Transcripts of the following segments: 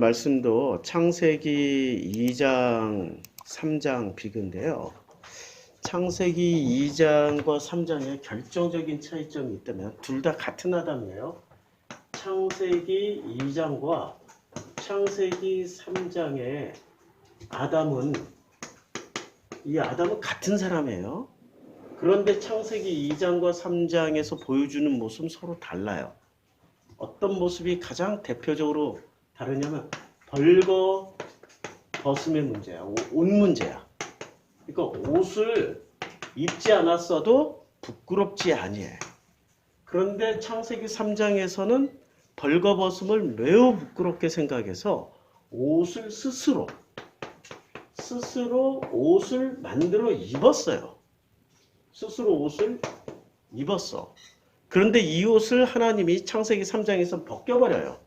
말씀도 창세기 2장, 3장 비교인데요. 창세기 2장과 3장에 결정적인 차이점이 있다면 둘 다 같은 아담이에요. 창세기 2장과 창세기 3장의 이 아담은 같은 사람이에요. 그런데 창세기 2장과 3장에서 보여주는 모습은 서로 달라요. 어떤 모습이 가장 대표적으로 다르냐면 벌거 벗음의 문제야. 옷 문제야. 그러니까 옷을 입지 않았어도 부끄럽지 아니해. 그런데 창세기 3장에서는 벌거벗음을 매우 부끄럽게 생각해서 옷을 스스로 옷을 만들어 입었어요. 스스로 옷을 입었어. 그런데 이 옷을 하나님이 창세기 3장에서 벗겨버려요.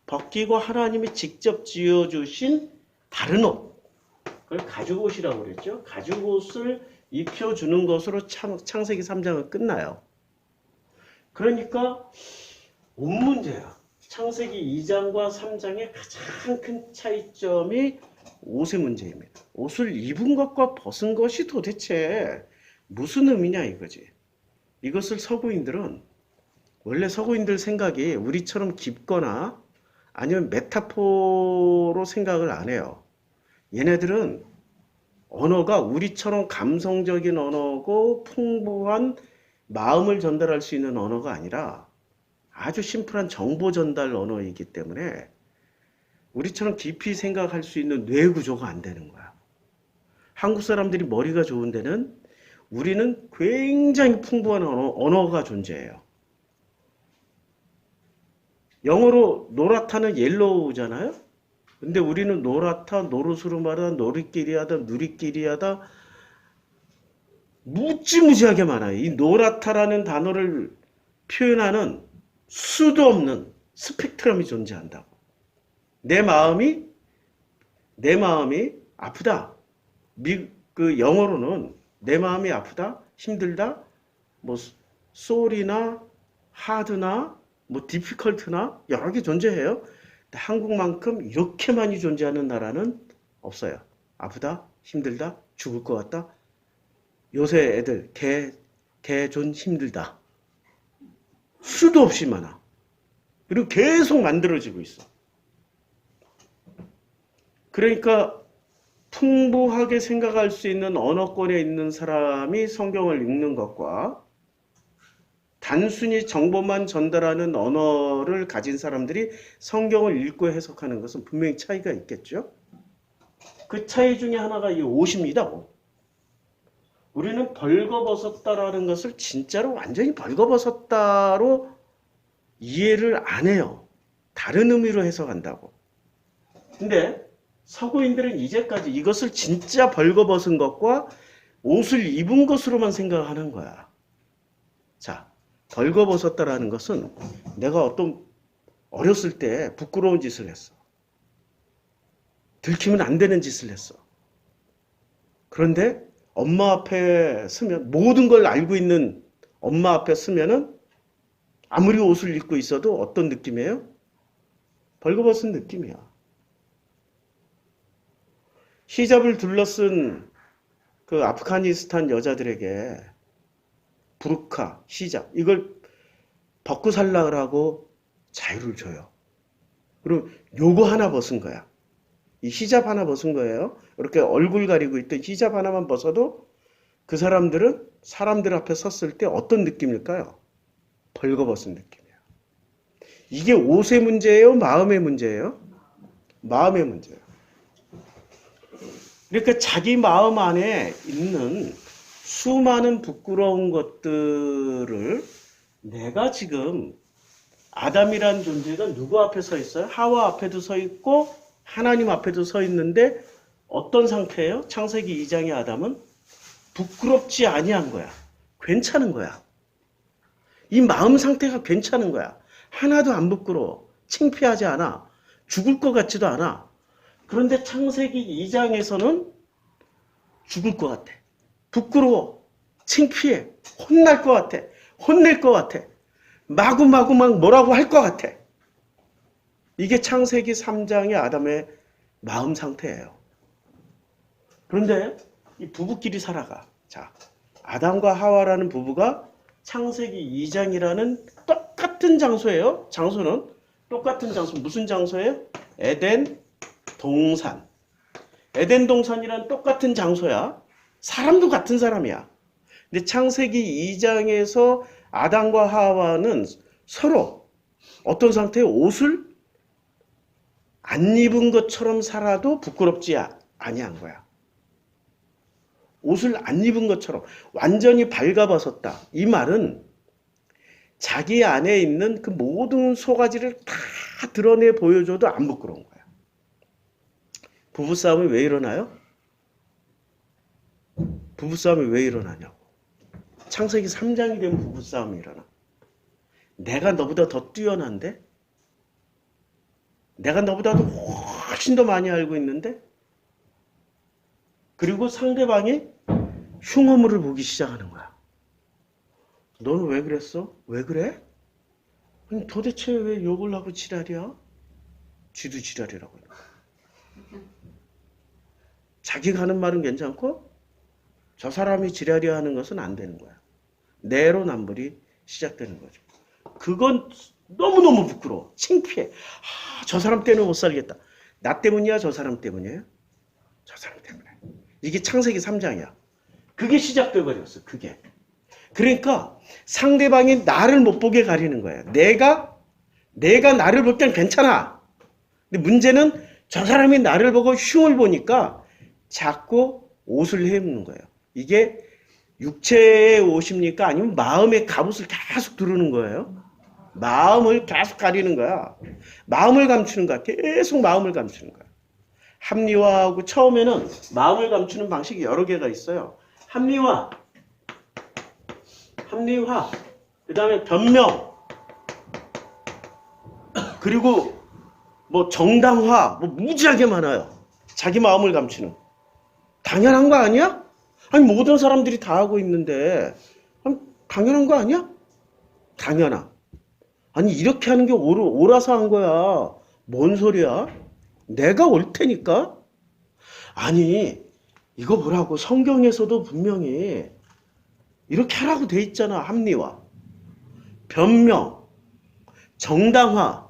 벗기고 하나님이 직접 지어주신 다른 옷, 그걸 가죽옷이라고 그랬죠. 가죽옷을 입혀주는 것으로 창세기 3장은 끝나요. 그러니까 옷 문제야. 창세기 2장과 3장의 가장 큰 차이점이 옷의 문제입니다. 옷을 입은 것과 벗은 것이 도대체 무슨 의미냐 이거지. 이것을 원래 서구인들 생각이 우리처럼 깊거나 아니면 메타포로 생각을 안 해요. 얘네들은 언어가 우리처럼 감성적인 언어고 풍부한 마음을 전달할 수 있는 언어가 아니라 아주 심플한 정보 전달 언어이기 때문에 우리처럼 깊이 생각할 수 있는 뇌 구조가 안 되는 거야. 한국 사람들이 머리가 좋은 데는 우리는 굉장히 풍부한 언어가 존재해요. 영어로 노랗다는 옐로우잖아요. 근데 우리는 노랗다, 노르스름하다, 노리끼리하다, 누리끼리하다 무지무지하게 많아요. 이 노랗다라는 단어를 표현하는 수도 없는 스펙트럼이 존재한다고. 내 마음이 아프다. 영어로는 내 마음이 아프다, 힘들다, soul이나 hard나 difficult나 여러 개 존재해요. 한국만큼 이렇게 많이 존재하는 나라는 없어요. 아프다, 힘들다, 죽을 것 같다. 요새 애들 개 좀 힘들다. 수도 없이 많아. 그리고 계속 만들어지고 있어. 그러니까 풍부하게 생각할 수 있는 언어권에 있는 사람이 성경을 읽는 것과 단순히 정보만 전달하는 언어를 가진 사람들이 성경을 읽고 해석하는 것은 분명히 차이가 있겠죠. 그 차이 중에 하나가 이 옷입니다. 우리는 벌거벗었다라는 것을 진짜로 완전히 벌거벗었다로 이해를 안 해요. 다른 의미로 해석한다고. 근데 서구인들은 이제까지 이것을 진짜 벌거벗은 것과 옷을 입은 것으로만 생각하는 거야. 자, 벌거벗었다라는 것은 내가 어렸을 때 부끄러운 짓을 했어. 들키면 안 되는 짓을 했어. 그런데 엄마 앞에 서면 모든 걸 알고 있는 엄마 앞에 서면은 아무리 옷을 입고 있어도 어떤 느낌이에요? 벌거벗은 느낌이야. 히잡을 둘러쓴 그 아프가니스탄 여자들에게 부르카, 히잡 이걸 벗고 살라 하고 자유를 줘요. 그럼 요거 하나 벗은 거야. 이 히잡 하나 벗은 거예요. 이렇게 얼굴 가리고 있던 히잡 하나만 벗어도 그 사람들은 사람들 앞에 섰을 때 어떤 느낌일까요? 벌거벗은 느낌이에요. 이게 옷의 문제예요? 마음의 문제예요? 마음의 문제예요. 그러니까 자기 마음 안에 있는 수많은 부끄러운 것들을 내가 지금 아담이란 존재가 누구 앞에 서 있어요? 하와 앞에도 서 있고 하나님 앞에도 서 있는데 어떤 상태예요? 창세기 2장의 아담은 부끄럽지 아니한 거야. 괜찮은 거야. 이 마음 상태가 괜찮은 거야. 하나도 안 부끄러워. 창피하지 않아. 죽을 것 같지도 않아. 그런데 창세기 2장에서는 죽을 것 같아. 부끄러워. 창피해. 혼날 것 같아. 혼낼 것 같아. 마구마구 막 뭐라고 할 것 같아. 이게 창세기 3장의 아담의 마음 상태예요. 그런데 이 부부끼리 살아가. 자, 아담과 하와라는 부부가 창세기 2장이라는 똑같은 장소예요. 장소는 똑같은 장소. 무슨 장소예요? 에덴 동산. 에덴 동산이란 똑같은 장소야. 사람도 같은 사람이야. 근데 창세기 2장에서 아담과 하와는 서로 어떤 상태에 옷을 안 입은 것처럼 살아도 부끄럽지 아니한 거야. 옷을 안 입은 것처럼 완전히 발가벗었다. 이 말은 자기 안에 있는 그 모든 속가지를 다 드러내 보여줘도 안 부끄러운 거야. 부부싸움이 왜 일어나요? 부부싸움이 왜 일어나냐고. 창세기 3장이 되면 부부싸움이 일어나. 내가 너보다 더 뛰어난데? 내가 너보다도 훨씬 더 많이 알고 있는데? 그리고 상대방이 흉어물을 보기 시작하는 거야. 너는 왜 그랬어? 왜 그래? 아니, 도대체 왜 욕을 하고 지랄이야? 쥐도 지랄이라고. 자기가 하는 말은 괜찮고 저 사람이 지랄이야 하는 것은 안 되는 거야. 내로남불이 시작되는 거죠. 그건 너무너무 부끄러워. 창피해. 저 사람 때문에 못 살겠다. 나 때문이야? 저 사람 때문이에요? 저 사람 때문에. 이게 창세기 3장이야. 그게 시작돼 버렸어. 그게. 그러니까 상대방이 나를 못 보게 가리는 거야. 내가 나를 볼 땐 괜찮아. 근데 문제는 저 사람이 나를 보고 흉을 보니까 자꾸 옷을 해입는 거예요. 이게 육체의 옷입니까? 아니면 마음의 갑옷을 계속 두르는 거예요? 마음을 계속 가리는 거야. 마음을 감추는 거야. 계속 마음을 감추는 거야. 합리화하고 처음에는 마음을 감추는 방식이 여러 개가 있어요. 합리화, 그 다음에 변명, 그리고 뭐 정당화, 뭐 무지하게 많아요. 자기 마음을 감추는. 당연한 거 아니야? 아니 모든 사람들이 다 하고 있는데 아니, 당연한 거 아니야? 당연하. 아니 이렇게 하는 게 옳아서 한 거야. 뭔 소리야? 내가 올 테니까? 아니 이거 보라고. 성경에서도 분명히 이렇게 하라고 돼 있잖아. 합리화, 변명, 정당화.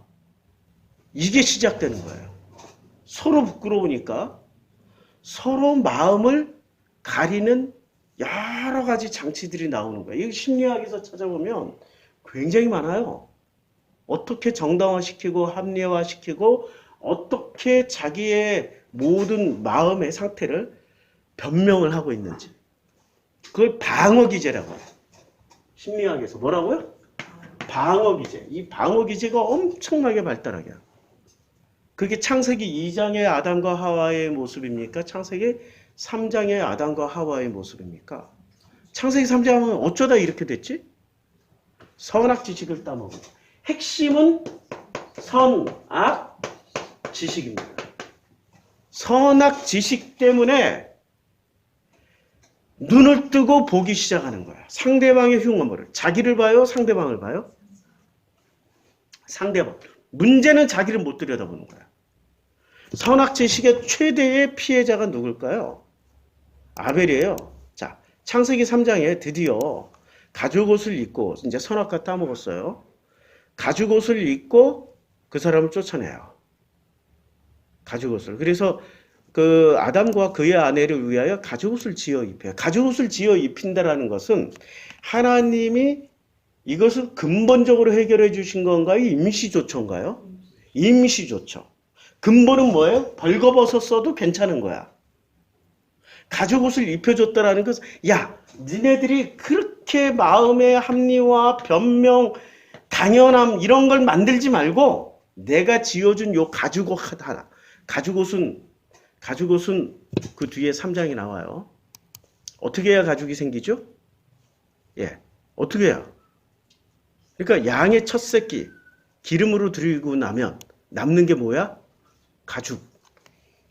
이게 시작되는 거예요. 서로 부끄러우니까 서로 마음을 가리는 여러 가지 장치들이 나오는 거예요. 이 심리학에서 찾아보면 굉장히 많아요. 어떻게 정당화시키고 합리화시키고 어떻게 자기의 모든 마음의 상태를 변명을 하고 있는지. 그걸 방어기제라고 해요. 심리학에서 뭐라고요? 방어기제. 이 방어기제가 엄청나게 발달하게 해요. 그게 창세기 2장의 아담과 하와의 모습입니까? 창세기 3장의 아담과 하와의 모습입니까? 창세기 3장은 어쩌다 이렇게 됐지? 선악 지식을 따먹은. 핵심은 선악 지식입니다. 선악 지식 때문에 눈을 뜨고 보기 시작하는 거야. 상대방의 흉어물을. 자기를 봐요? 상대방을 봐요? 상대방. 문제는 자기를 못 들여다보는 거야. 선악 지식의 최대의 피해자가 누굴까요? 아벨이에요. 자, 창세기 3장에 드디어 가죽옷을 입고 이제 선악과 따먹었어요. 가죽옷을 입고 그 사람을 쫓아내요. 가죽옷을. 그래서 그 아담과 그의 아내를 위하여 가죽옷을 지어 입혀요. 가죽옷을 지어 입힌다라는 것은 하나님이 이것을 근본적으로 해결해 주신 건가요? 임시조처인가요? 임시조처. 근본은 뭐예요? 벌거벗었어도 괜찮은 거야. 가죽옷을 입혀줬다라는 것은 야, 니네들이 그렇게 마음의 합리화, 변명, 당연함 이런 걸 만들지 말고 내가 지어준 요 가죽옷 하나. 가죽옷은 그 뒤에 3장이 나와요. 어떻게 해야 가죽이 생기죠? 예, 어떻게 해야? 그러니까 양의 첫 새끼 기름으로 드리고 나면 남는 게 뭐야? 가죽.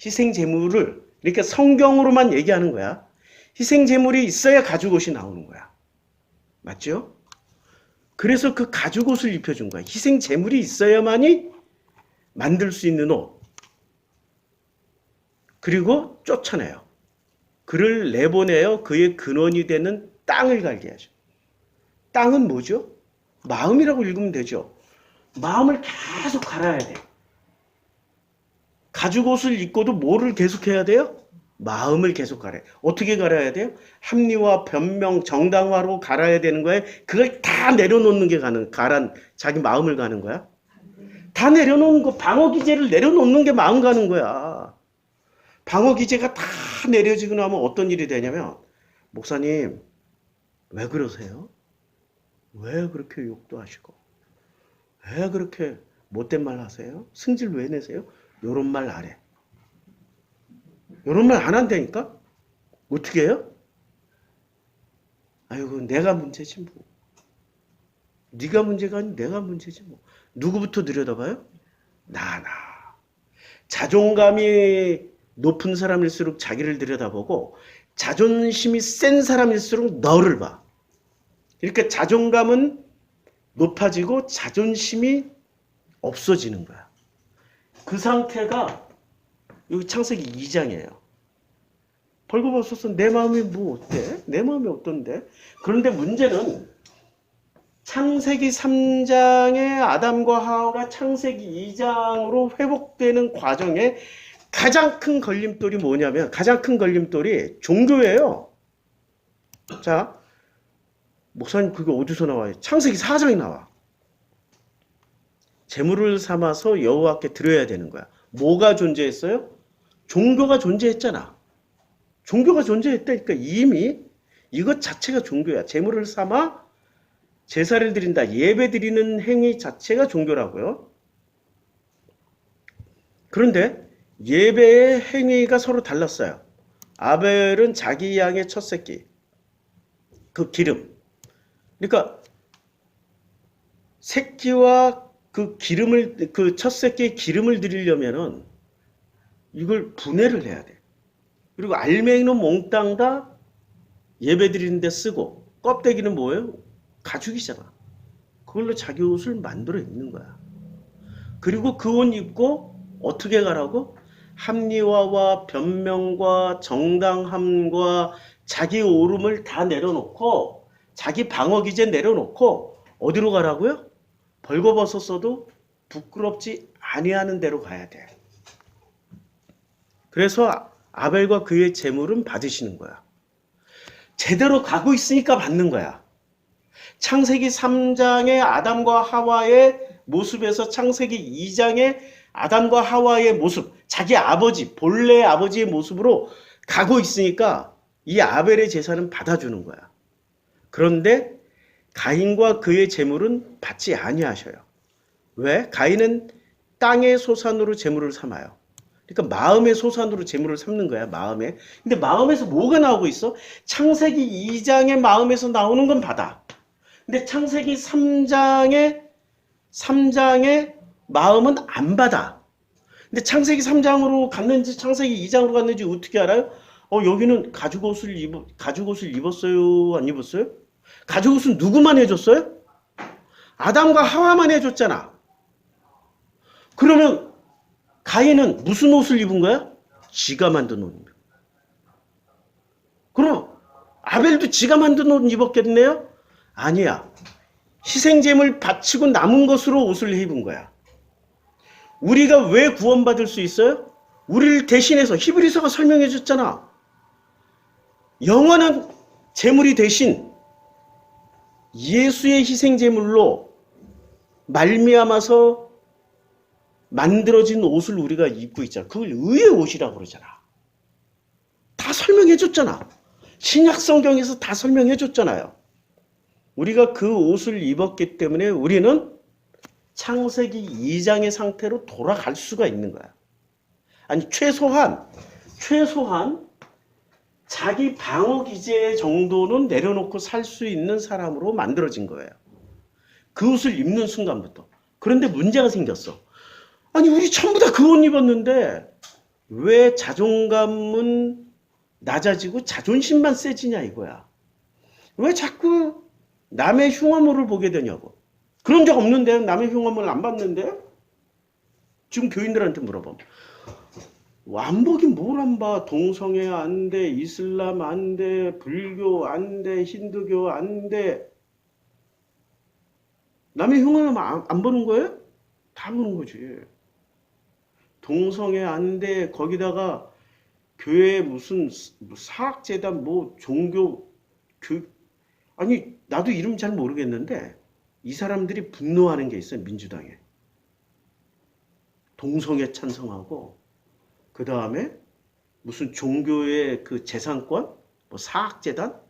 희생 제물을 그러니까 성경으로만 얘기하는 거야. 희생 제물이 있어야 가죽옷이 나오는 거야. 맞죠? 그래서 그 가죽옷을 입혀준 거야. 희생 제물이 있어야만이 만들 수 있는 옷. 그리고 쫓아내요. 그를 내보내어 그의 근원이 되는 땅을 갈게 하죠. 땅은 뭐죠? 마음이라고 읽으면 되죠. 마음을 계속 갈아야 돼. 가죽 옷을 입고도 뭐를 계속 해야 돼요? 마음을 계속 갈아야 돼요. 어떻게 갈아야 돼요? 합리화, 변명, 정당화로 갈아야 되는 거예요. 그걸 다 내려놓는 게 자기 마음을 가는 거야. 다 내려놓는 거, 방어 기제를 내려놓는 게 마음 가는 거야. 방어 기제가 다 내려지고 나면 어떤 일이 되냐면, 목사님, 왜 그러세요? 왜 그렇게 욕도 하시고, 왜 그렇게 못된 말 하세요? 승질 왜 내세요? 요런 말 안 해. 요런 말 안 한다니까? 어떻게 해요? 아이고, 내가 문제지 뭐. 네가 문제가 아니 내가 문제지 뭐. 누구부터 들여다봐요? 나. 자존감이 높은 사람일수록 자기를 들여다보고 자존심이 센 사람일수록 너를 봐. 그러니까 자존감은 높아지고 자존심이 없어지는 거야. 그 상태가 여기 창세기 2장이에요. 벌거벗어서 내 마음이 뭐 어때? 내 마음이 어떤데? 그런데 문제는 창세기 3장의 아담과 하와가 창세기 2장으로 회복되는 과정에 가장 큰 걸림돌이 뭐냐면, 가장 큰 걸림돌이 종교예요. 자, 목사님 그게 어디서 나와요? 창세기 4장에 나와. 제물을 삼아서 여호와께 드려야 되는 거야. 뭐가 존재했어요? 종교가 존재했잖아. 종교가 존재했다니까. 이미 이것 자체가 종교야. 제물을 삼아 제사를 드린다. 예배 드리는 행위 자체가 종교라고요. 그런데 예배의 행위가 서로 달랐어요. 아벨은 자기 양의 첫 새끼, 그 기름. 그러니까 새끼와 그 첫 새끼의 기름을 드리려면은 이걸 분해를 해야 돼. 그리고 알맹이는 몽땅 다 예배 드리는데 쓰고, 껍데기는 뭐예요? 가죽이잖아. 그걸로 자기 옷을 만들어 입는 거야. 그리고 그 옷 입고 어떻게 가라고? 합리화와 변명과 정당함과 자기 오름을 다 내려놓고, 자기 방어 기제 내려놓고 어디로 가라고요? 벌거벗었어도 부끄럽지 아니하는 데로 가야 돼. 그래서 아벨과 그의 제물은 받으시는 거야. 제대로 가고 있으니까 받는 거야. 창세기 3장의 아담과 하와의 모습에서 창세기 2장의 아담과 하와의 모습, 자기 아버지, 본래 아버지의 모습으로 가고 있으니까 이 아벨의 제사는 받아주는 거야. 그런데 가인과 그의 제물은 받지 아니하셔요. 왜? 가인은 땅의 소산으로 제물을 삼아요. 그러니까 마음의 소산으로 제물을 삼는 거야, 마음에. 근데 마음에서 뭐가 나오고 있어? 창세기 2장의 마음에서 나오는 건 받아. 근데 창세기 3장의 마음은 안 받아. 근데 창세기 3장으로 갔는지 창세기 2장으로 갔는지 어떻게 알아요? 여기는 가죽 옷을 입었어요? 안 입었어요? 가죽 옷은 누구만 해줬어요? 아담과 하와만 해줬잖아. 그러면 가인은 무슨 옷을 입은 거야? 지가 만든 옷. 그럼 아벨도 지가 만든 옷 입었겠네요? 아니야. 희생제물 바치고 남은 것으로 옷을 입은 거야. 우리가 왜 구원받을 수 있어요? 우리를 대신해서 히브리서가 설명해 줬잖아. 영원한 제물이 대신 예수의 희생제물로 말미암아서 만들어진 옷을 우리가 입고 있잖아. 그걸 의의 옷이라고 그러잖아. 다 설명해 줬잖아. 신약 성경에서 다 설명해 줬잖아요. 우리가 그 옷을 입었기 때문에 우리는 창세기 2장의 상태로 돌아갈 수가 있는 거야. 아니, 최소한 자기 방어 기제 정도는 내려놓고 살 수 있는 사람으로 만들어진 거예요. 그 옷을 입는 순간부터. 그런데 문제가 생겼어. 아니, 우리 전부 다 그 옷 입었는데 왜 자존감은 낮아지고 자존심만 세지냐 이거야. 왜 자꾸 남의 흉화물을 보게 되냐고. 그런 적 없는데, 남의 흉화물 안 봤는데. 지금 교인들한테 물어봐. 완복이 뭘 안 봐? 동성애 안 돼, 이슬람 안 돼, 불교 안 돼, 힌두교 안 돼. 남의 흉을 안 보는 거예요? 다 보는 거지. 동성애 안 돼, 거기다가 교회 무슨 사학재단 뭐 종교 아니 나도 이름 잘 모르겠는데 이 사람들이 분노하는 게 있어요. 민주당에. 동성애 찬성하고 그 다음에 무슨 종교의 그 재산권 뭐 사학재단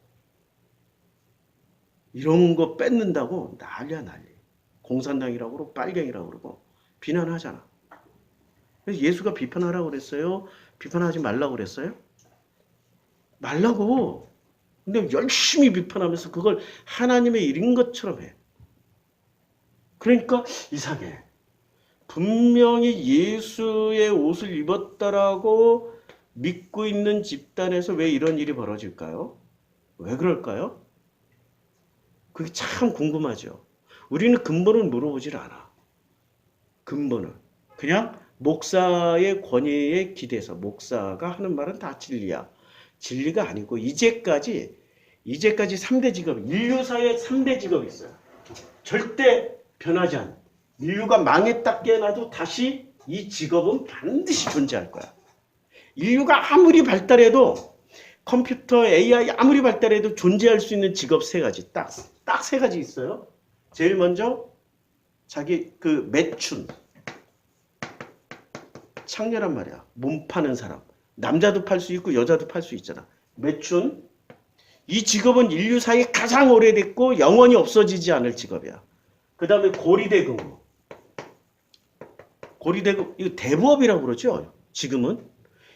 이런 거 뺏는다고 난리야 난리. 공산당이라고 그러고 빨갱이라고 그러고 비난하잖아. 그래서 예수가 비판하라고 그랬어요? 비판하지 말라고 그랬어요? 말라고. 근데 열심히 비판하면서 그걸 하나님의 일인 것처럼 해. 그러니까 이상해. 분명히 예수의 옷을 입었다라고 믿고 있는 집단에서 왜 이런 일이 벌어질까요? 왜 그럴까요? 그게 참 궁금하죠. 우리는 근본을 물어보질 않아. 근본을. 그냥 목사의 권위에 기대서 목사가 하는 말은 다 진리야. 진리가 아니고 이제까지 3대 직업, 인류사에 3대 직업이 있어요. 절대 변하지 않는. 인류가 망했다 깨어나도 다시 이 직업은 반드시 존재할 거야. 인류가 아무리 발달해도 컴퓨터, AI 아무리 발달해도 존재할 수 있는 직업 3가지. 딱 3가지 있어요. 제일 먼저 자기 그 매춘. 창녀란 말이야. 몸 파는 사람. 남자도 팔 수 있고 여자도 팔 수 있잖아. 매춘. 이 직업은 인류사에 가장 오래됐고 영원히 없어지지 않을 직업이야. 그 다음에 고리대금고. 고리대금, 이거 대부업이라고 그러죠. 지금은.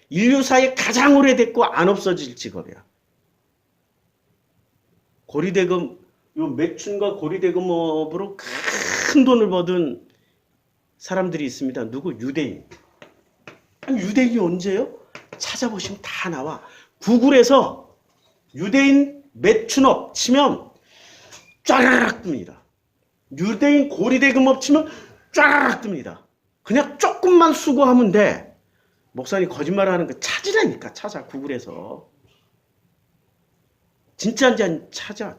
인류사에 가장 오래됐고 안 없어질 직업이야. 고리대금, 요 매춘과 고리대금업으로 큰 돈을 버는 사람들이 있습니다. 누구? 유대인. 아니, 유대인이 언제요? 찾아보시면 다 나와. 구글에서 유대인 매춘업 치면 쫘라락 뜹니다. 유대인 고리대금업 치면 쫙 뜹니다. 그냥 조금만 수고하면 돼. 목사님 거짓말하는 거 찾으라니까. 찾아. 구글에서. 진짜인지 안 찾아.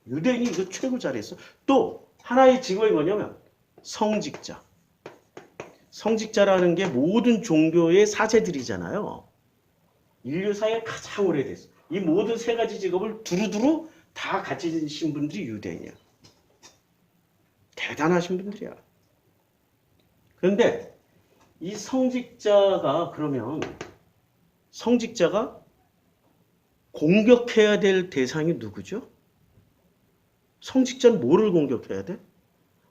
유대인이 이거 최고 잘했어. 또 하나의 직업이 뭐냐면 성직자. 성직자라는 게 모든 종교의 사제들이잖아요. 인류사에 가장 오래됐어. 이 모든 3가지 직업을 두루두루 다 가지신 분들이 유대인이야. 대단하신 분들이야. 그런데 이 성직자가 그러면 성직자가 공격해야 될 대상이 누구죠? 성직자는 뭐를 공격해야 돼?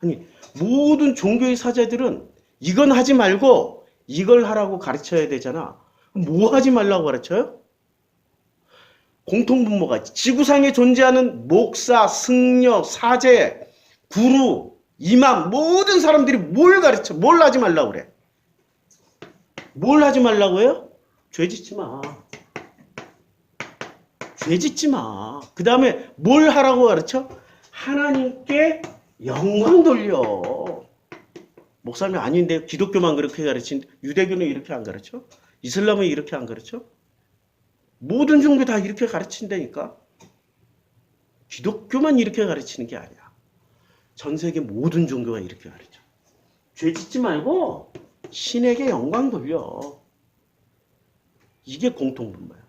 아니, 모든 종교의 사제들은 이건 하지 말고 이걸 하라고 가르쳐야 되잖아. 뭐 하지 말라고 가르쳐요? 공통분모가 있지. 지구상에 존재하는 목사, 승려, 사제, 구루, 이맘 모든 사람들이 뭘 가르쳐? 뭘 하지 말라고 그래? 뭘 하지 말라고 해요? 죄 짓지 마. 죄 짓지 마. 그 다음에 뭘 하라고 가르쳐? 하나님께 영광 돌려. 목사님이 아닌데 기독교만 그렇게 가르치는데 유대교는 이렇게 안 가르쳐? 이슬람은 이렇게 안 가르쳐? 모든 종교 다 이렇게 가르친다니까. 기독교만 이렇게 가르치는 게 아니야. 전 세계 모든 종교가 이렇게 가르쳐. 죄 짓지 말고 신에게 영광 돌려. 이게 공통분모야.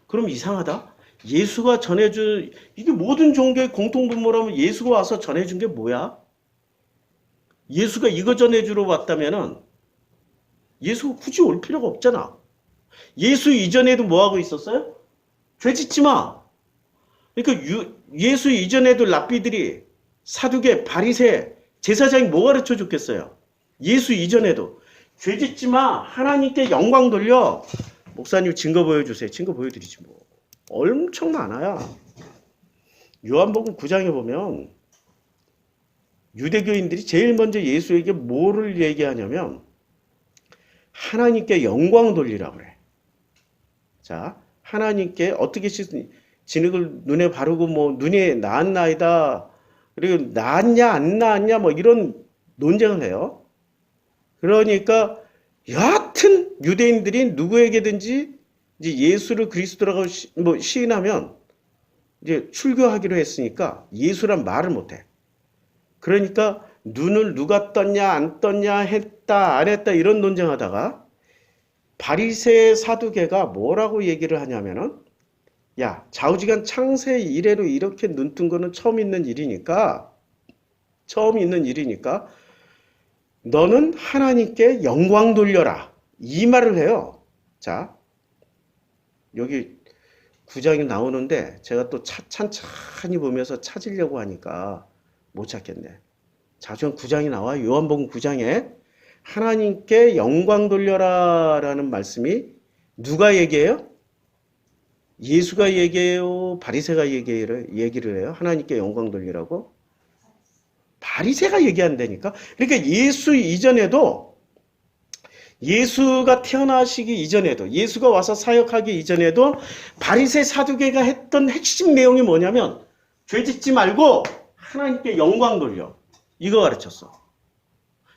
그럼 이상하다. 예수가 전해준 이게 모든 종교의 공통분모라면 예수가 와서 전해준 게 뭐야? 예수가 이거 전해주러 왔다면은 예수가 굳이 올 필요가 없잖아. 예수 이전에도 뭐 하고 있었어요? 죄 짓지 마. 그러니까 예수 이전에도 랍비들이 사두개, 바리새, 제사장이 뭐 가르쳐 줬겠어요? 예수 이전에도 죄 짓지 마. 하나님께 영광 돌려. 목사님 증거 보여주세요. 증거 보여드리지 뭐. 엄청 많아요. 요한복음 9장에 보면 유대교인들이 제일 먼저 예수에게 뭐를 얘기하냐면 하나님께 영광 돌리라고 그래. 자, 하나님께 어떻게 진흙을 눈에 바르고 뭐 눈이 나았나이다. 그리고 나았냐 안 나았냐 뭐 이런 논쟁을 해요. 그러니까 여하튼 유대인들이 누구에게든지 이제 예수를 그리스도라고 시인하면 이제 출교하기로 했으니까 예수란 말을 못해. 그러니까 눈을 누가 떴냐 안 떴냐 했다 안 했다 이런 논쟁하다가 바리새 사두개가 뭐라고 얘기를 하냐면은 야 좌우지간 창세 이래로 이렇게 눈 뜬 거는 처음 있는 일이니까 너는 하나님께 영광 돌려라 이 말을 해요. 자 여기 9장이 나오는데 제가 또 찬찬히 보면서 찾으려고 하니까 못 찾겠네. 자전 9장이 나와요. 요한복음 9장에 하나님께 영광 돌려라 라는 말씀이 누가 얘기해요? 예수가 얘기해요? 바리새가 얘기를 해요? 하나님께 영광 돌리라고? 바리새가 얘기한다니까. 그러니까 예수 이전에도 예수가 태어나시기 이전에도 예수가 와서 사역하기 이전에도 바리새 사두개가 했던 핵심 내용이 뭐냐면 죄짓지 말고 하나님께 영광 돌려. 이거 가르쳤어.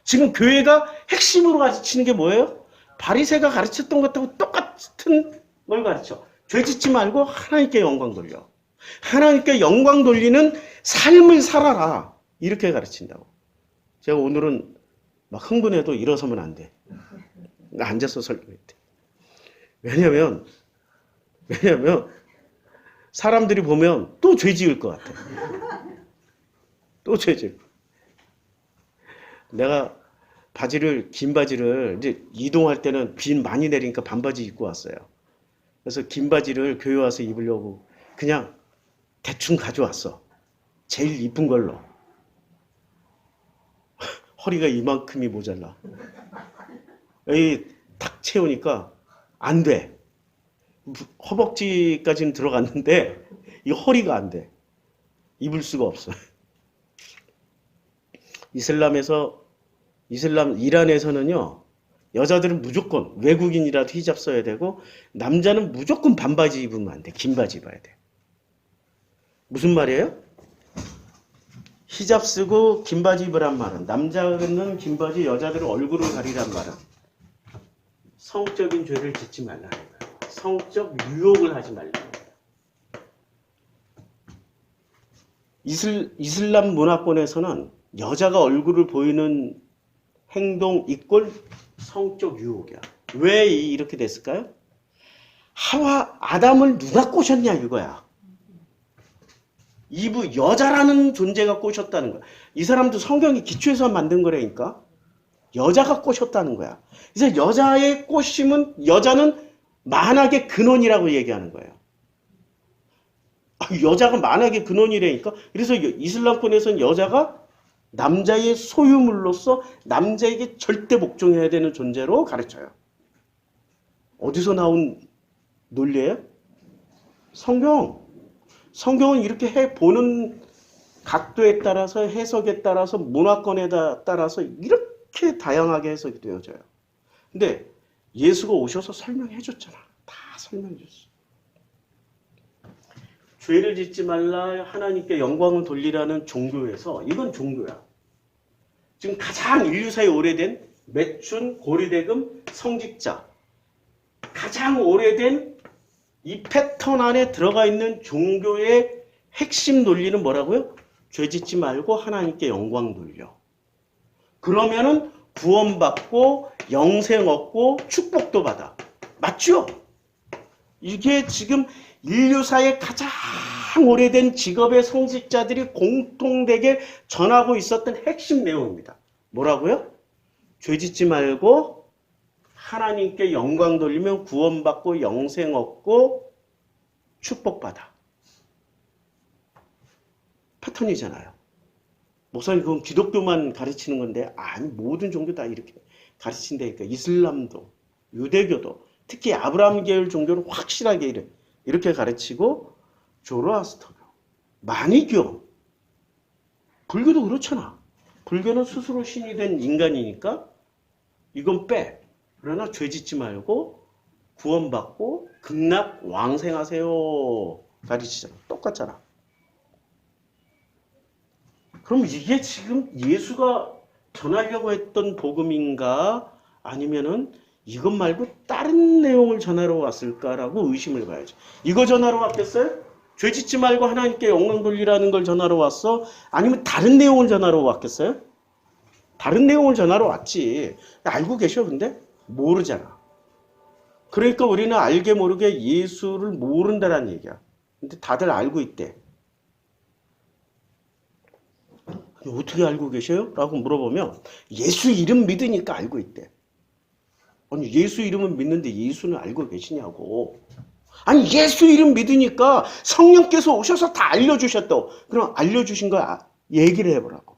지금 교회가 핵심으로 가르치는 게 뭐예요? 바리새가 가르쳤던 것하고 똑같은 걸 가르쳐. 죄짓지 말고 하나님께 영광 돌려. 하나님께 영광 돌리는 삶을 살아라. 이렇게 가르친다고. 제가 오늘은 막 흥분해도 일어서면 안 돼. 앉아서 설명해야 돼. 왜냐면 사람들이 보면 또 죄 지을 것 같아. 또 죄 지을. 내가 긴 바지를 이제 이동할 때는 비 많이 내리니까 반바지 입고 왔어요. 그래서 긴 바지를 교회 와서 입으려고 그냥 대충 가져왔어. 제일 이쁜 걸로. 허리가 이만큼이 모자라. 여기 탁 채우니까 안 돼. 허벅지까지는 들어갔는데 이 허리가 안 돼. 입을 수가 없어. 이란에서는요, 여자들은 무조건 외국인이라도 히잡 써야 되고, 남자는 무조건 반바지 입으면 안 돼. 긴 바지 입어야 돼. 무슨 말이에요? 히잡 쓰고 긴 바지 입으란 말은, 남자는 긴 바지, 여자들은 얼굴을 가리란 말은, 성적인 죄를 짓지 말라는 거예요. 성적 유혹을 하지 말라는 거예요. 이슬람 문화권에서는 여자가 얼굴을 보이는 행동 이꼴 성적 유혹이야. 왜 이렇게 됐을까요? 아담을 누가 꼬셨냐 이거야. 이브 여자라는 존재가 꼬셨다는 거야. 이 사람도 성경이 기초에서 만든 거라니까. 여자가 꼬셨다는 거야. 그래서 여자의 꼬심은 여자는 만악의 근원이라고 얘기하는 거예요. 여자가 만악의 근원이라니까. 그래서 이슬람권에서는 여자가 남자의 소유물로서 남자에게 절대 복종해야 되는 존재로 가르쳐요. 어디서 나온 논리예요? 성경은 이렇게 보는 각도에 따라서 해석에 따라서 문화권에 따라서 이렇게 다양하게 해석이 되어져요. 근데 예수가 오셔서 설명해 줬잖아. 다 설명해 줬어. 죄를 짓지 말라 하나님께 영광을 돌리라는 종교에서 이건 종교야. 지금 가장 인류사에 오래된 매춘, 고리대금, 성직자 가장 오래된 이 패턴 안에 들어가 있는 종교의 핵심 논리는 뭐라고요? 죄 짓지 말고 하나님께 영광 돌려. 그러면은 구원받고 영생 얻고 축복도 받아. 맞죠? 이게 지금 인류사의 가장 오래된 직업의 성직자들이 공통되게 전하고 있었던 핵심 내용입니다. 뭐라고요? 죄 짓지 말고 하나님께 영광 돌리면 구원받고 영생 얻고 축복받아. 패턴이잖아요. 목사님 그건 기독교만 가르치는 건데 아니 모든 종교 다 이렇게 가르친다니까. 이슬람도 유대교도 특히 아브라함 계열 종교는 확실하게 이렇게 가르치고 조로아스터교, 마니교, 불교도 그렇잖아. 불교는 스스로 신이 된 인간이니까 이건 빼. 그러나 죄 짓지 말고 구원받고 극락 왕생하세요. 가르치잖아. 똑같잖아. 그럼 이게 지금 예수가 전하려고 했던 복음인가 아니면은 이것 말고 다른 내용을 전하러 왔을까라고 의심을 가야죠. 이거 전하러 왔겠어요? 죄 짓지 말고 하나님께 영광 돌리라는 걸 전하러 왔어? 아니면 다른 내용을 전하러 왔겠어요? 다른 내용을 전하러 왔지. 알고 계셔 근데? 모르잖아. 그러니까 우리는 알게 모르게 예수를 모른다는 얘기야. 근데 다들 알고 있대. 어떻게 알고 계셔요? 라고 물어보면 예수 이름 믿으니까 알고 있대. 아니 예수 이름은 믿는데 예수는 알고 계시냐고. 아니 예수 이름 믿으니까 성령께서 오셔서 다 알려주셨다고. 그럼 알려주신 거 얘기를 해보라고.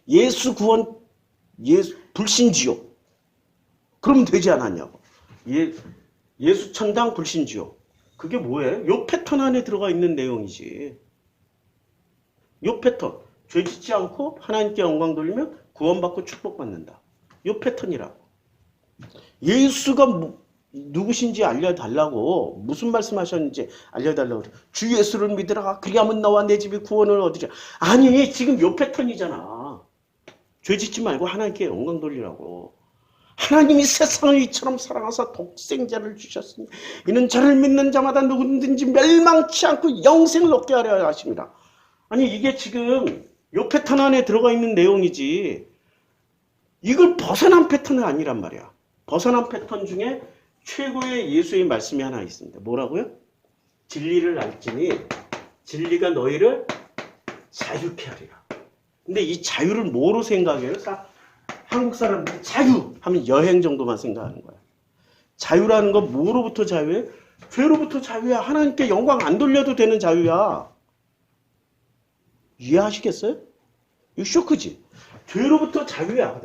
예수 구원, 예수 불신지옥. 그러면 되지 않았냐고. 예수 천당 불신지옥. 그게 뭐예요? 요 패턴 안에 들어가 있는 내용이지. 요 패턴. 죄 짓지 않고 하나님께 영광 돌리면 구원받고 축복받는다. 요 패턴이라고. 예수가 누구신지 알려달라고, 무슨 말씀하셨는지 알려달라고 그래. 주 예수를 믿으라. 그리하면 너와 내 집이 구원을 얻으리라. 아니 지금 요 패턴이잖아. 죄 짓지 말고 하나님께 영광 돌리라고. 하나님이 세상을 이처럼 사랑하사 독생자를 주셨으니 이는 저를 믿는 자마다 누구든지 멸망치 않고 영생을 얻게 하려 하십니다. 아니 이게 지금 요 패턴 안에 들어가 있는 내용이지 이걸 벗어난 패턴은 아니란 말이야. 벗어난 패턴 중에 최고의 예수의 말씀이 하나 있습니다. 뭐라고요? 진리를 알지니 진리가 너희를 자유케 하리라. 근데 이 자유를 뭐로 생각해요? 한국 사람들이 자유 하면 여행 정도만 생각하는 거야. 자유라는 건 뭐로부터 자유해? 죄로부터 자유야. 하나님께 영광 안 돌려도 되는 자유야. 이해하시겠어요? 이거 쇼크지? 죄로부터 자유야.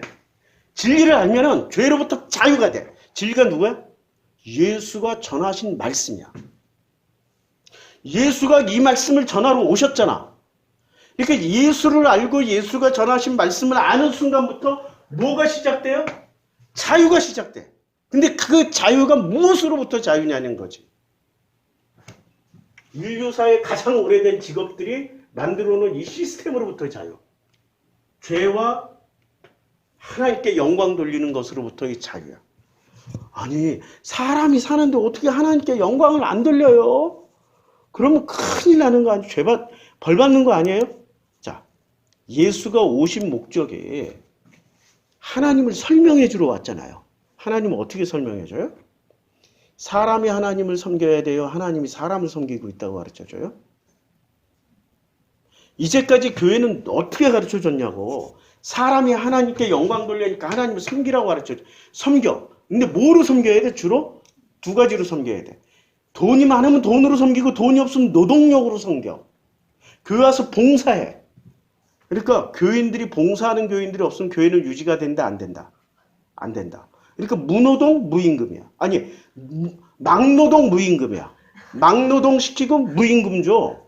진리를 알면은 죄로부터 자유가 돼. 진리가 누구야? 예수가 전하신 말씀이야. 예수가 이 말씀을 전하러 오셨잖아. 그러니까 예수를 알고 예수가 전하신 말씀을 아는 순간부터 뭐가 시작돼요? 자유가 시작돼. 근데 그 자유가 무엇으로부터 자유냐는 거지. 인류사의 가장 오래된 직업들이 만들어 놓은 이 시스템으로부터 자유. 죄와 하나님께 영광 돌리는 것으로부터의 자유야. 아니 사람이 사는데 어떻게 하나님께 영광을 안 돌려요? 그러면 큰일 나는 거 아니에요? 벌 받는 거 아니에요? 자, 예수가 오신 목적이 하나님을 설명해 주러 왔잖아요. 하나님은 어떻게 설명해 줘요? 사람이 하나님을 섬겨야 돼요? 하나님이 사람을 섬기고 있다고 가르쳐줘요? 이제까지 교회는 어떻게 가르쳐줬냐고. 사람이 하나님께 영광 돌리니까 하나님을 섬기라고 가르쳐줘. 섬겨. 근데 뭐로 섬겨야 돼? 주로 두 가지로 섬겨야 돼. 돈이 많으면 돈으로 섬기고 돈이 없으면 노동력으로 섬겨. 교회 와서 봉사해. 그러니까 교인들이 봉사하는 교인들이 없으면 교회는 유지가 된다 안 된다? 안 된다. 그러니까 무노동 무임금이야. 아니 막노동 무임금이야. 막노동 시키고 무임금 줘.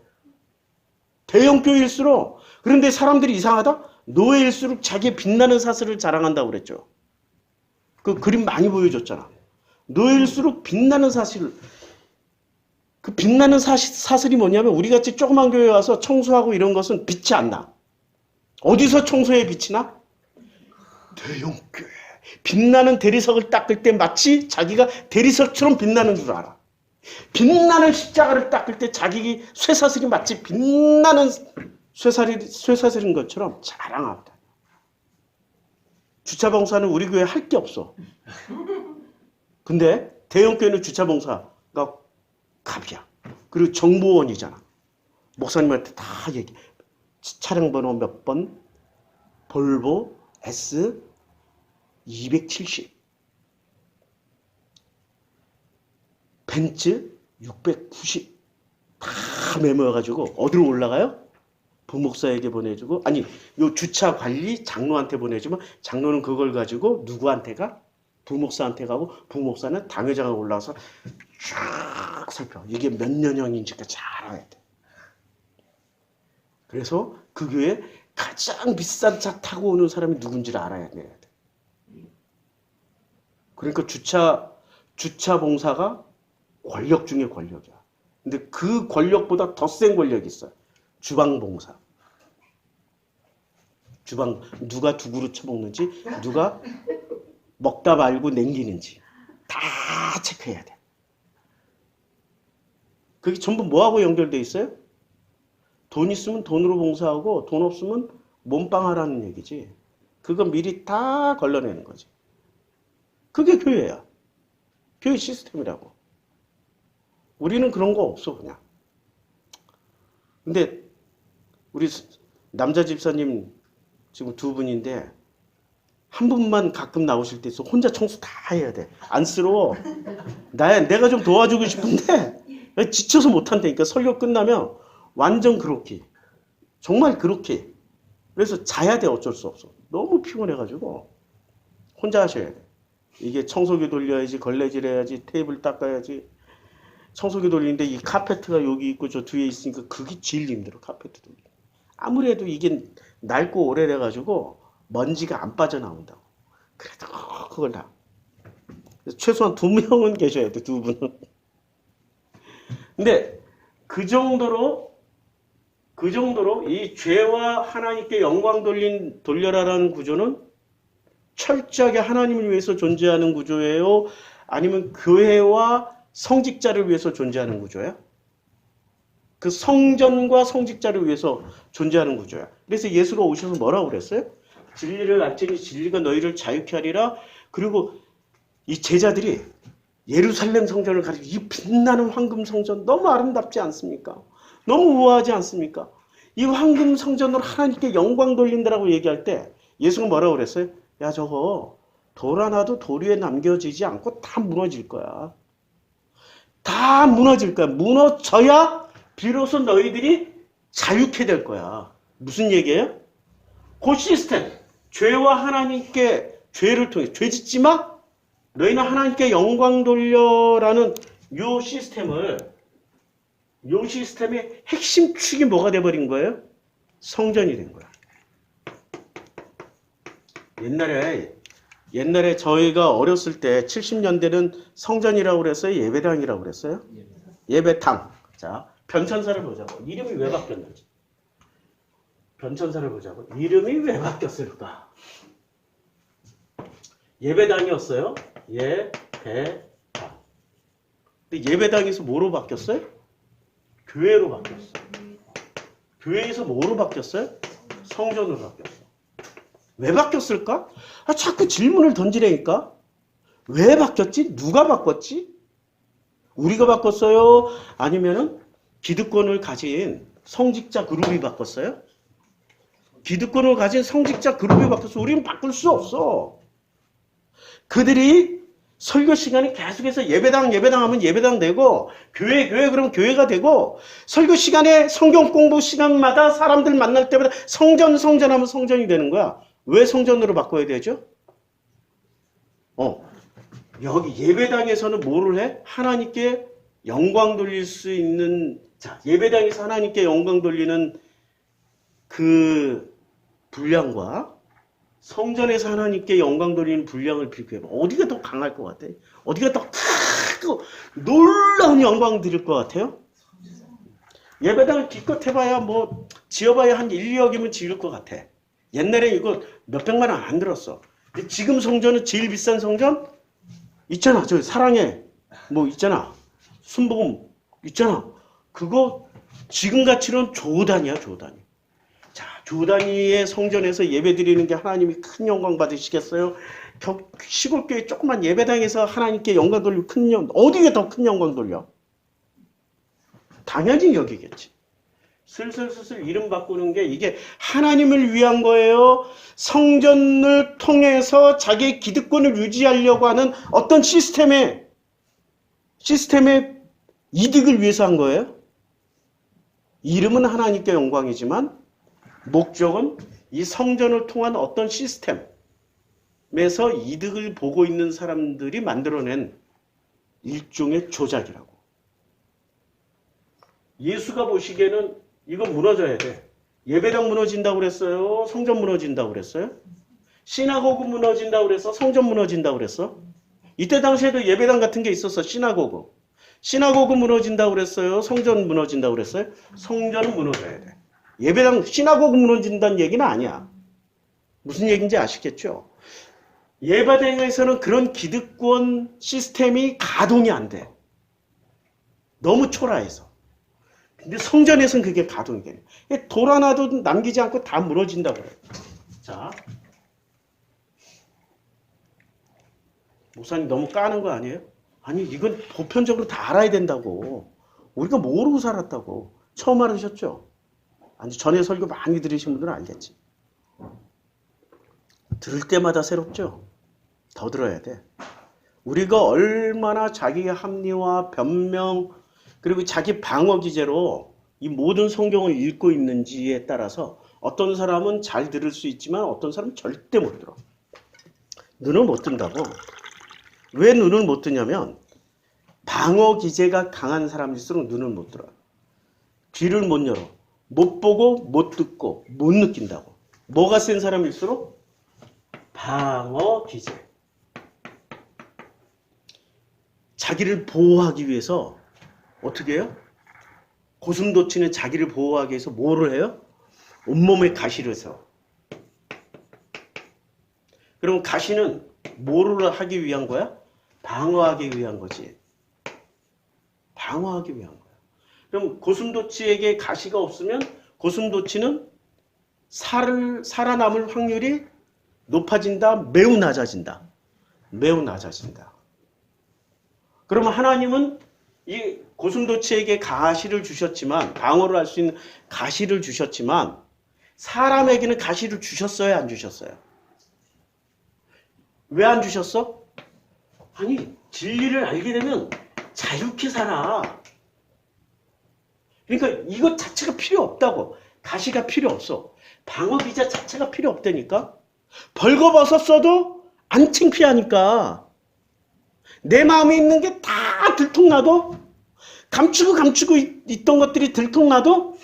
대형 교회일수록. 그런데 사람들이 이상하다? 노예일수록 자기의 빛나는 사슬을 자랑한다고 그랬죠. 그 그림 많이 보여줬잖아. 노예일수록 빛나는 사슬. 그 빛나는 사슬이 뭐냐면 우리같이 조그만 교회 와서 청소하고 이런 것은 빛이 안 나. 어디서 청소에 빛이 나? 대형 교회. 빛나는 대리석을 닦을 때 마치 자기가 대리석처럼 빛나는 줄 알아. 빛나는 십자가를 닦을 때 자기 쇠사슬이 마치 빛나는 쇠사슬인 것처럼 자랑합니다. 주차봉사는 우리 교회 할 게 없어. 근데 대형교회는 주차봉사가 갑이야. 그리고 정보원이잖아. 목사님한테 다 얘기해. 차량 번호 몇 번? 볼보 S 270. 벤츠 690. 다 메모해가지고 어디로 올라가요? 부목사에게 보내주고, 아니 요 주차 관리 장로한테 보내주면 장로는 그걸 가지고 누구한테 가? 부목사한테 가고 부목사는 당회장에 올라와서 쫙 살펴. 이게 몇 년형인지가 잘 알아야 돼. 그래서 그 교회에 가장 비싼 차 타고 오는 사람이 누군지를 알아야 돼. 그러니까 주차 봉사가 권력 중에 권력이야. 근데 그 권력보다 더 센 권력이 있어요. 주방 봉사. 주방 누가 두 그릇 처먹는지, 누가 먹다 말고 남기는지 다 체크해야 돼. 그게 전부 뭐하고 연결돼 있어요? 돈 있으면 돈으로 봉사하고 돈 없으면 몸빵하라는 얘기지. 그거 미리 다 걸러내는 거지. 그게 교회야. 교회 시스템이라고. 우리는 그런 거 없어 그냥. 근데 우리 남자 집사님 지금 두 분인데 한 분만 가끔 나오실 때 있어. 혼자 청소 다 해야 돼. 안쓰러워. 내가 좀 도와주고 싶은데 지쳐서 못한다니까. 설교 끝나면 완전 그렇게. 정말 그렇게. 그래서 자야 돼. 어쩔 수 없어. 너무 피곤해가지고 혼자 하셔야 돼. 이게 청소기 돌려야지, 걸레질 해야지, 테이블 닦아야지. 청소기 돌리는데 이 카페트가 여기 있고 저 뒤에 있으니까 그게 제일 힘들어. 카페트 돌리. 아무래도 이게 낡고 오래돼가지고 먼지가 안 빠져나온다고. 그래도 그걸 다. 최소한 2명은 계셔야 돼. 2분은. 근데 그 정도로 이 죄와 하나님께 영광 돌려라라는 구조는 철저하게 하나님을 위해서 존재하는 구조예요? 아니면 교회와 성직자를 위해서 존재하는 구조야? 그 성전과 성직자를 위해서 존재하는 구조야. 그래서 예수가 오셔서 뭐라고 그랬어요? 진리를 알지니 진리가 너희를 자유케 하리라. 그리고 이 제자들이 예루살렘 성전을 가지고 이 빛나는 황금 성전 너무 아름답지 않습니까? 너무 우아하지 않습니까? 이 황금 성전으로 하나님께 영광 돌린다라고 얘기할 때 예수가 뭐라고 그랬어요? 야, 저거 돌 하나도 돌 위에 남겨지지 않고 다 무너질 거야. 다 무너질 거야. 무너져야 비로소 너희들이 자유케 될 거야. 무슨 얘기예요? 그 시스템. 죄와 하나님께 죄를 통해 죄 짓지 마. 너희는 하나님께 영광 돌려라는 요 시스템의 핵심 축이 뭐가 돼버린 거예요? 성전이 된 거야. 옛날에 저희가 어렸을 때 70년대는 성전이라고 그랬어요? 예배당이라고 그랬어요? 예배당. 자, 변천사를 보자고. 이름이 왜 바뀌었는지. 변천사를 보자고. 이름이 왜 바뀌었을까? 예배당이었어요. 예배당. 근데 예배당에서 뭐로 바뀌었어요? 교회로 바뀌었어요. 교회에서 뭐로 바뀌었어요? 성전으로 바뀌었어요. 왜 바뀌었을까? 자꾸 질문을 던지라니까. 왜 바뀌었지? 누가 바꿨지? 우리가 바꿨어요? 아니면은 기득권을 가진 성직자 그룹이 바꿨어요? 기득권을 가진 성직자 그룹이 바뀌었어. 우리는 바꿀 수 없어. 그들이 설교 시간에 계속해서 예배당 하면 예배당 되고 교회 그러면 교회가 되고 설교 시간에 성경 공부 시간마다 사람들 만날 때마다 성전 하면 성전이 되는 거야. 왜 성전으로 바꿔야 되죠? 여기 예배당에서는 뭐를 해? 하나님께 영광 돌릴 수 있는 자, 예배당에서 하나님께 영광 돌리는 그 분량과 성전에서 하나님께 영광 돌리는 분량을 비교해봐. 어디가 더 강할 것 같아? 어디가 더 크고 놀라운 영광 드릴 것 같아요? 예배당을 기껏 해봐야 뭐 지어봐야 한 1, 2억이면 지을 것 같아. 옛날에 이거 몇백만 원 안 들었어. 근데 지금 성전은 제일 비싼 성전? 있잖아. 저 사랑해. 뭐 있잖아. 순복음 있잖아. 그거 지금 가치로는 조 단위야. 조 단위. 자, 조 단위의 성전에서 예배 드리는 게 하나님이 큰 영광 받으시겠어요? 시골교회 조그만 예배당에서 하나님께 영광 돌리고 어디에 더 큰 영광 돌려? 당연히 여기겠지. 슬슬 이름 바꾸는 게 이게 하나님을 위한 거예요. 성전을 통해서 자기의 기득권을 유지하려고 하는 어떤 시스템의 이득을 위해서 한 거예요. 이름은 하나님께 영광이지만 목적은 이 성전을 통한 어떤 시스템에서 이득을 보고 있는 사람들이 만들어낸 일종의 조작이라고. 예수가 보시기에는 이거 무너져야 돼. 예배당 무너진다고 그랬어요? 성전 무너진다고 그랬어요? 시나고그 무너진다고 그랬어? 성전 무너진다고 그랬어? 이때 당시에도 예배당 같은 게 있었어. 시나고그 무너진다고 그랬어요? 성전 무너진다고 그랬어요? 성전은 무너져야 돼. 예배당, 시나고그 무너진다는 얘기는 아니야. 무슨 얘기인지 아시겠죠? 예바다행에서는 그런 기득권 시스템이 가동이 안 돼. 너무 초라해서. 근데 성전에서는 그게 가동이 돼요. 돌 하나도 남기지 않고 다 무너진다고 해요. 자, 목사님 너무 까는 거 아니에요? 아니, 이건 보편적으로 다 알아야 된다고. 우리가 모르고 살았다고. 처음 알으셨죠? 아니, 전에 설교 많이 들으신 분들은 알겠지. 들을 때마다 새롭죠? 더 들어야 돼. 우리가 얼마나 자기의 합리화, 변명, 그리고 자기 방어 기제로 이 모든 성경을 읽고 있는지에 따라서 어떤 사람은 잘 들을 수 있지만 어떤 사람은 절대 못 들어. 눈을 못 뜬다고. 왜 눈을 못 뜨냐면 방어 기제가 강한 사람일수록 눈을 못 들어. 귀를 못 열어. 못 보고 못 듣고 못 느낀다고. 뭐가 센 사람일수록 방어 기제. 자기를 보호하기 위해서 어떻게 해요? 고슴도치는 자기를 보호하기 위해서 뭐를 해요? 온몸에 가시를 써. 그럼 가시는 뭐를 하기 위한 거야? 방어하기 위한 거지. 방어하기 위한 거야. 그럼 고슴도치에게 가시가 없으면 고슴도치는 살아남을 확률이 높아진다? 매우 낮아진다? 매우 낮아진다. 그러면 하나님은 이 고슴도치에게 가시를 주셨지만, 방어를 할 수 있는 가시를 주셨지만 사람에게는 가시를 주셨어요? 안 주셨어요? 왜 안 주셨어? 아니, 진리를 알게 되면 자유케 살아. 그러니까 이것 자체가 필요 없다고. 가시가 필요 없어. 방어기자 자체가 필요 없다니까. 벌거벗었어도 안 창피하니까. 내 마음에 있는 게 다 들통나도, 감추고 있던 것들이 들통나도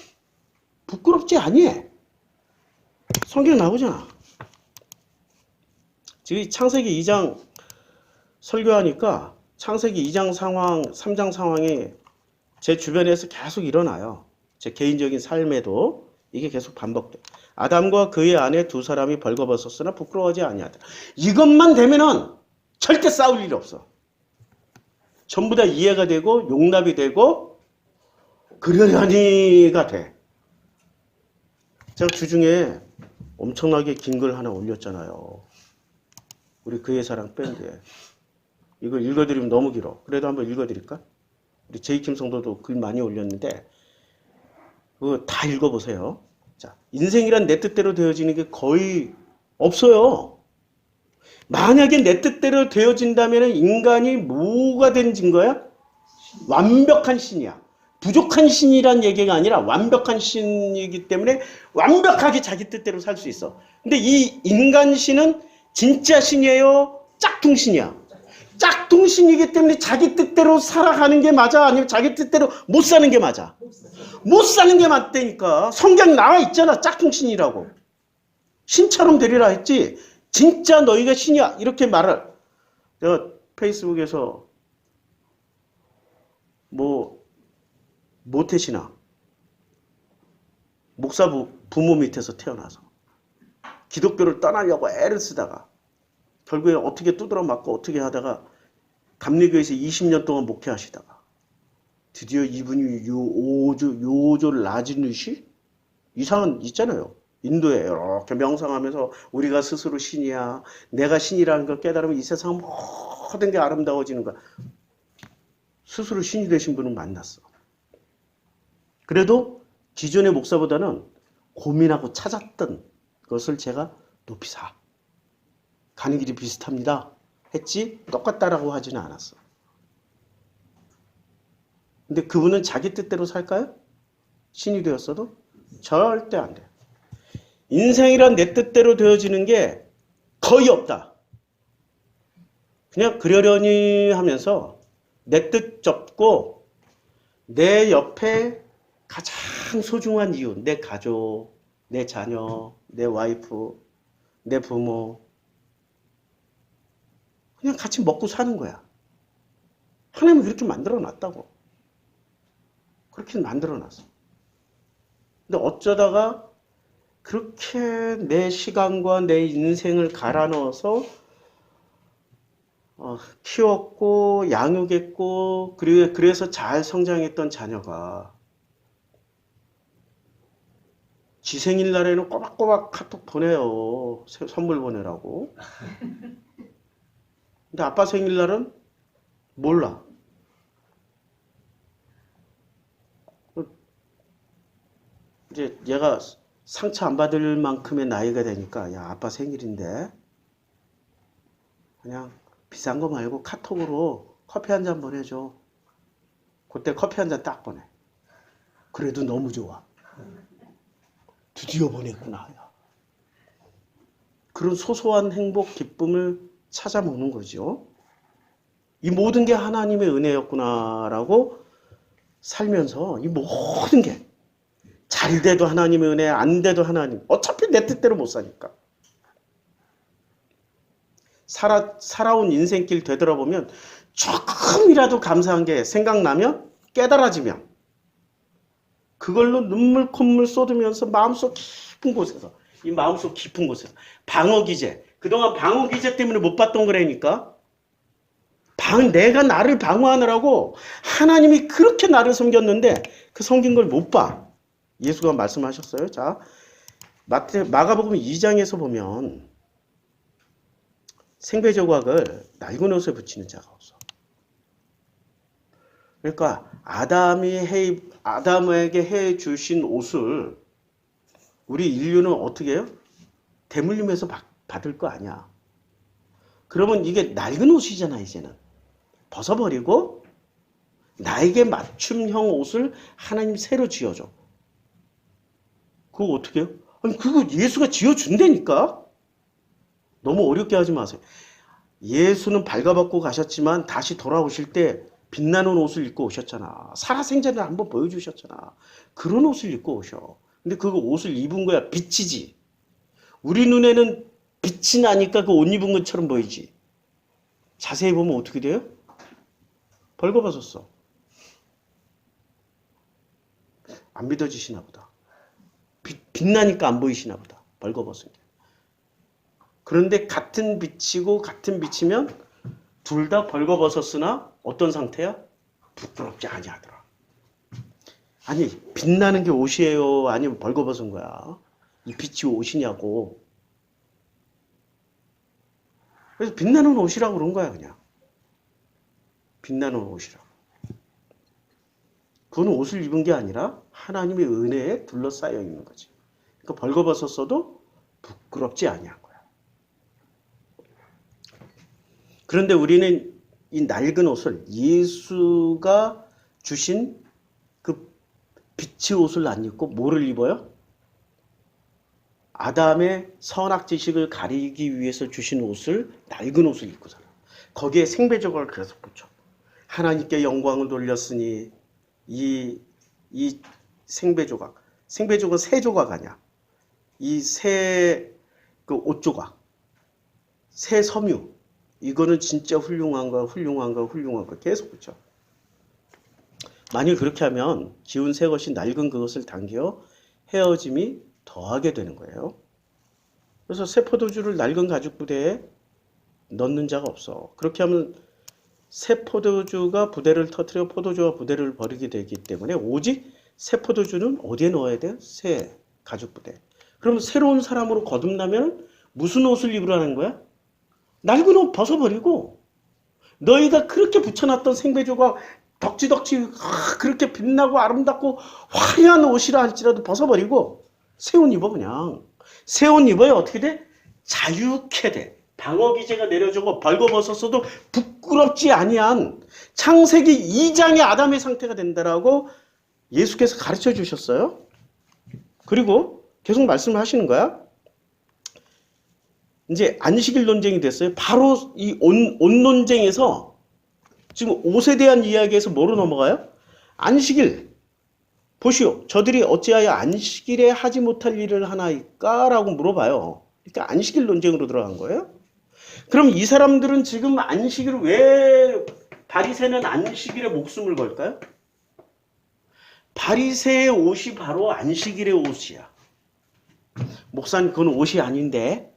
부끄럽지 않니? 성경 나오잖아. 지금 창세기 2장 설교하니까 창세기 2장 상황, 3장 상황이 제 주변에서 계속 일어나요. 제 개인적인 삶에도 이게 계속 반복돼. 아담과 그의 아내 두 사람이 벌거벗었으나 부끄러워하지 아니하더라. 이것만 되면은 절대 싸울 일이 없어. 전부 다 이해가 되고 용납이 되고 그러려니가 돼. 제가 주중에 엄청나게 긴 글 하나 올렸잖아요. 우리 그의 사랑 밴드에. 이거 읽어드리면 너무 길어. 그래도 한번 읽어드릴까? 우리 제이킴 성도도 글 많이 올렸는데 그거 다 읽어보세요. 자, 인생이란 내 뜻대로 되어지는 게 거의 없어요. 만약에 내 뜻대로 되어진다면 인간이 뭐가 된 증거야? 완벽한 신이야. 부족한 신이란 얘기가 아니라 완벽한 신이기 때문에 완벽하게 자기 뜻대로 살 수 있어. 근데 이 인간 신은 진짜 신이에요? 짝퉁신이야. 짝퉁신이기 때문에 자기 뜻대로 살아가는 게 맞아? 아니면 자기 뜻대로 못 사는 게 맞아? 못 사는 게 맞다니까. 성경에 나와 있잖아. 짝퉁신이라고. 신처럼 되리라 했지. 진짜 너희가 신이야. 이렇게 말을. 내가 페이스북에서 모태신앙. 목사 부모 밑에서 태어나서 기독교를 떠나려고 애를 쓰다가 결국에 어떻게 두드러 맞고 어떻게 하다가 감리교에서 20년 동안 목회하시다가 드디어 이분이 요조 라지누시? 이상한 있잖아요. 인도에 이렇게 명상하면서 우리가 스스로 신이야. 내가 신이라는 걸 깨달으면 이 세상 모든 게 아름다워지는 거야. 스스로 신이 되신 분을 만났어. 그래도 기존의 목사보다는 고민하고 찾았던 것을 제가 높이 사. 가는 길이 비슷합니다. 했지 똑같다라고 하지는 않았어. 근데 그분은 자기 뜻대로 살까요? 신이 되었어도? 절대 안 돼. 인생이란 내 뜻대로 되어지는 게 거의 없다. 그냥 그러려니 하면서 내 뜻 접고 내 옆에 가장 소중한 이유, 내 가족, 내 자녀, 내 와이프, 내 부모 그냥 같이 먹고 사는 거야. 하나님은 그렇게 만들어놨다고. 그렇게 만들어놨어. 근데 어쩌다가 그렇게 내 시간과 내 인생을 갈아 넣어서 키웠고 양육했고 그래서 잘 성장했던 자녀가 지 생일날에는 꼬박꼬박 카톡 보내요. 선물 보내라고. 근데 아빠 생일날은 몰라. 이제 얘가 상처 안 받을 만큼의 나이가 되니까 야 아빠 생일인데 그냥 비싼 거 말고 카톡으로 커피 한 잔 보내줘. 그때 커피 한 잔 딱 보내. 그래도 너무 좋아. 드디어 보냈구나. 야. 그런 소소한 행복, 기쁨을 찾아 먹는 거죠. 이 모든 게 하나님의 은혜였구나라고 살면서 이 모든 게 잘 돼도 하나님의 은혜, 안 돼도 하나님. 어차피 내 뜻대로 못 사니까. 살아온 인생길 되돌아보면 조금이라도 감사한 게 생각나면 깨달아지면 그걸로 눈물 콧물 쏟으면서 마음속 깊은 곳에서 이 마음속 깊은 곳에서 방어기제 그동안 방어기제 때문에 못 봤던 거라니까 내가 나를 방어하느라고 하나님이 그렇게 나를 섬겼는데 그 섬긴 걸 못 봐. 예수가 말씀하셨어요. 자, 마가복음 2장에서 보면 생배조각을 낡은 옷에 붙이는 자가 없어. 그러니까 아담에게 해 주신 옷을 우리 인류는 어떻게 해요? 대물림해서 받을 거 아니야. 그러면 이게 낡은 옷이잖아, 이제는. 벗어버리고 나에게 맞춤형 옷을 하나님 새로 지어줘. 그거 어떻게 해요? 아니, 그거 예수가 지어준다니까? 너무 어렵게 하지 마세요. 예수는 발가벗고 가셨지만 다시 돌아오실 때 빛나는 옷을 입고 오셨잖아. 살아생전을 한번 보여주셨잖아. 그런 옷을 입고 오셔. 근데 그 옷을 입은 거야. 빛이지. 우리 눈에는 빛이 나니까 그 옷 입은 것처럼 보이지. 자세히 보면 어떻게 돼요? 벌거벗었어. 안 믿어지시나 보다. 빛나니까 안 보이시나 보다. 벌거벗은 게. 그런데 같은 빛이고 같은 빛이면 둘 다 벌거벗었으나 어떤 상태야? 부끄럽지 아니하더라. 아니 빛나는 게 옷이에요? 아니면 벌거벗은 거야? 이 빛이 옷이냐고. 그래서 빛나는 옷이라고 그런 거야 그냥. 빛나는 옷이라고. 그건 옷을 입은 게 아니라 하나님의 은혜에 둘러싸여 있는 거지. 그러니까 벌거벗었어도 부끄럽지 아니한 거야. 그런데 우리는 이 낡은 옷을 예수가 주신 그 빛의 옷을 안 입고 뭐를 입어요? 아담의 선악 지식을 가리기 위해서 주신 옷을 낡은 옷을 입고 살아. 거기에 생배조각을 그래서 붙여. 하나님께 영광을 돌렸으니 이 생배조각은 새 조각 아니야. 이 새 그 옷 조각, 새 섬유. 이거는 진짜 훌륭한 거 계속 붙여. 만일 그렇게 하면 지운 새 것이 낡은 그것을 당겨 헤어짐이 더하게 되는 거예요. 그래서 새 포도주를 낡은 가죽 부대에 넣는 자가 없어. 그렇게 하면 새 포도주가 부대를 터뜨려 포도주와 부대를 버리게 되기 때문에 오직 새 포도주는 어디에 넣어야 돼요? 새 가죽 부대. 그러면 새로운 사람으로 거듭나면 무슨 옷을 입으라는 거야? 낡은 옷 벗어버리고 너희가 그렇게 붙여놨던 생배조각 덕지덕지 그렇게 빛나고 아름답고 화려한 옷이라 할지라도 벗어버리고 새 옷 입어 그냥. 새 옷 입어야 어떻게 돼? 자유케 돼. 방어기제가 내려주고 벌거벗었어도 부끄럽지 아니한 창세기 2장의 아담의 상태가 된다라고 예수께서 가르쳐 주셨어요. 그리고 계속 말씀을 하시는 거야. 이제 안식일 논쟁이 됐어요. 바로 이 옷 논쟁에서 지금 옷에 대한 이야기에서 뭐로 넘어가요? 안식일. 보시오. 저들이 어찌하여 안식일에 하지 못할 일을 하나이까? 라고 물어봐요. 그러니까 안식일 논쟁으로 들어간 거예요. 그럼 이 사람들은 지금 안식일을 왜 바리새는 안식일에 목숨을 걸까요? 바리새의 옷이 바로 안식일의 옷이야. 목사님 그건 옷이 아닌데.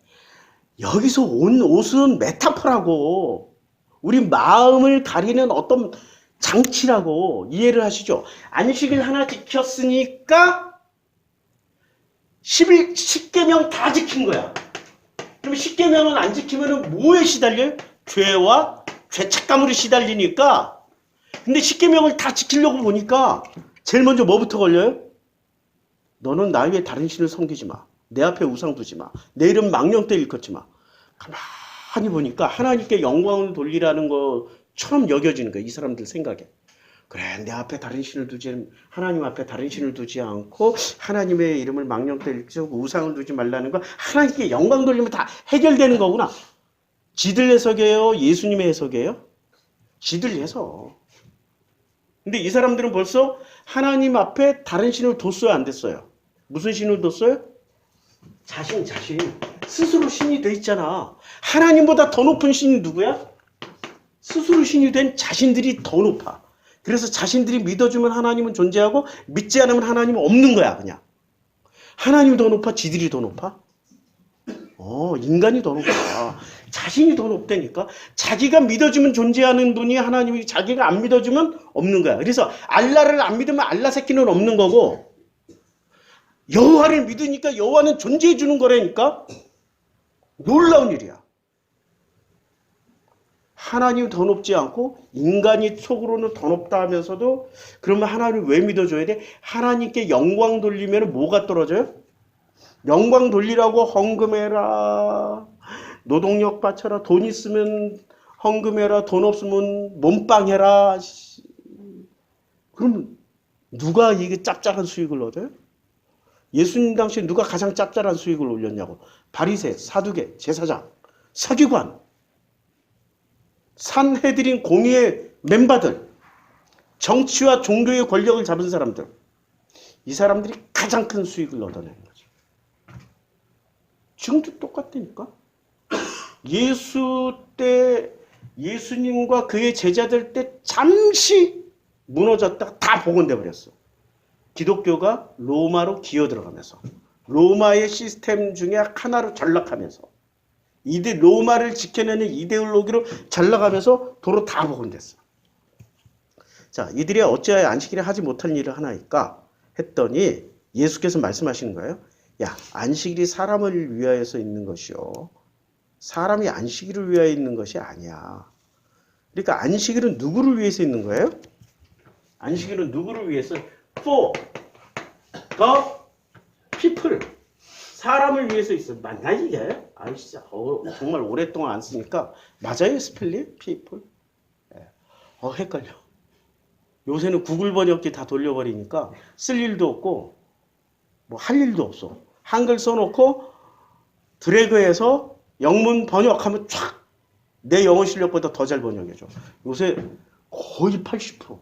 여기서 온 옷은 메타포라고. 우리 마음을 가리는 어떤 장치라고 이해를 하시죠. 안식일 하나 지켰으니까 10계명 다 지킨 거야. 그럼 10계명은 안 지키면 뭐에 시달려요? 죄와 죄책감으로 시달리니까. 근데 10계명을 다 지키려고 보니까 제일 먼저 뭐부터 걸려요? 너는 나 외에 다른 신을 섬기지 마. 내 앞에 우상 두지 마. 내 이름 망령때 일컫지 마. 가만히 보니까 하나님께 영광을 돌리라는 것처럼 여겨지는 거예요. 이 사람들 생각에. 그래, 내 앞에 다른 신을 두지, 하나님 앞에 다른 신을 두지 않고 하나님의 이름을 망령때 일컫고 우상을 두지 말라는 거, 하나님께 영광 돌리면 다 해결되는 거구나. 지들 해석이에요? 예수님의 해석이에요? 지들 해석. 근데 이 사람들은 벌써 하나님 앞에 다른 신을 뒀어요, 안 됐어요? 무슨 신을 뒀어요? 자신. 스스로 신이 돼 있잖아. 하나님보다 더 높은 신이 누구야? 스스로 신이 된 자신들이 더 높아. 그래서 자신들이 믿어주면 하나님은 존재하고 믿지 않으면 하나님은 없는 거야, 그냥. 하나님이 더 높아? 지들이 더 높아? 인간이 더 높아. 자신이 더 높다니까. 자기가 믿어주면 존재하는 분이 하나님이, 자기가 안 믿어주면 없는 거야. 그래서 알라를 안 믿으면 알라 새끼는 없는 거고, 여호와를 믿으니까 여호와는 존재해 주는 거라니까. 놀라운 일이야. 하나님이 더 높지 않고 인간이 속으로는 더 높다 하면서도, 그러면 하나님을 왜 믿어줘야 돼? 하나님께 영광 돌리면 뭐가 떨어져요? 영광 돌리라고 헌금해라, 노동력 바쳐라, 돈 있으면 헌금해라, 돈 없으면 몸빵해라. 그러면 누가 이게 짭짤한 수익을 얻어요? 예수님 당시에 누가 가장 짭짤한 수익을 올렸냐고. 바리새, 사두개, 제사장, 서기관, 산헤드린 공의의 멤버들, 정치와 종교의 권력을 잡은 사람들, 이 사람들이 가장 큰 수익을 얻어내는 거죠. 지금도 똑같다니까. 예수 때, 예수님과 그의 제자들 때 잠시 무너졌다가 다 복원돼 버렸어. 기독교가 로마로 기어들어가면서, 로마의 시스템 중에 하나로 전락하면서, 로마를 지켜내는 이데올로기로 전락하면서 도로 다 복원됐어. 자, 이들이 어찌하여 안식일에 하지 못할 일을 하나이까 했더니 예수께서 말씀하시는 거예요. 야, 안식일이 사람을 위하여서 있는 것이요, 사람이 안식일을 위하여 있는 것이 아니야. 그러니까 안식일은 누구를 위해서 있는 거예요? 안식일은 누구를 위해서? For the people. 사람을 위해서 있어. 맞나 이게? 아이 진짜 정말 오랫동안 안 쓰니까. 맞아요 스펠링? people. 헷갈려. 요새는 구글 번역기 다 돌려버리니까 쓸 일도 없고 뭐 할 일도 없어. 한글 써놓고 드래그해서 영문 번역하면 촥 내 영어 실력보다 더 잘 번역해줘. 요새 거의 80%.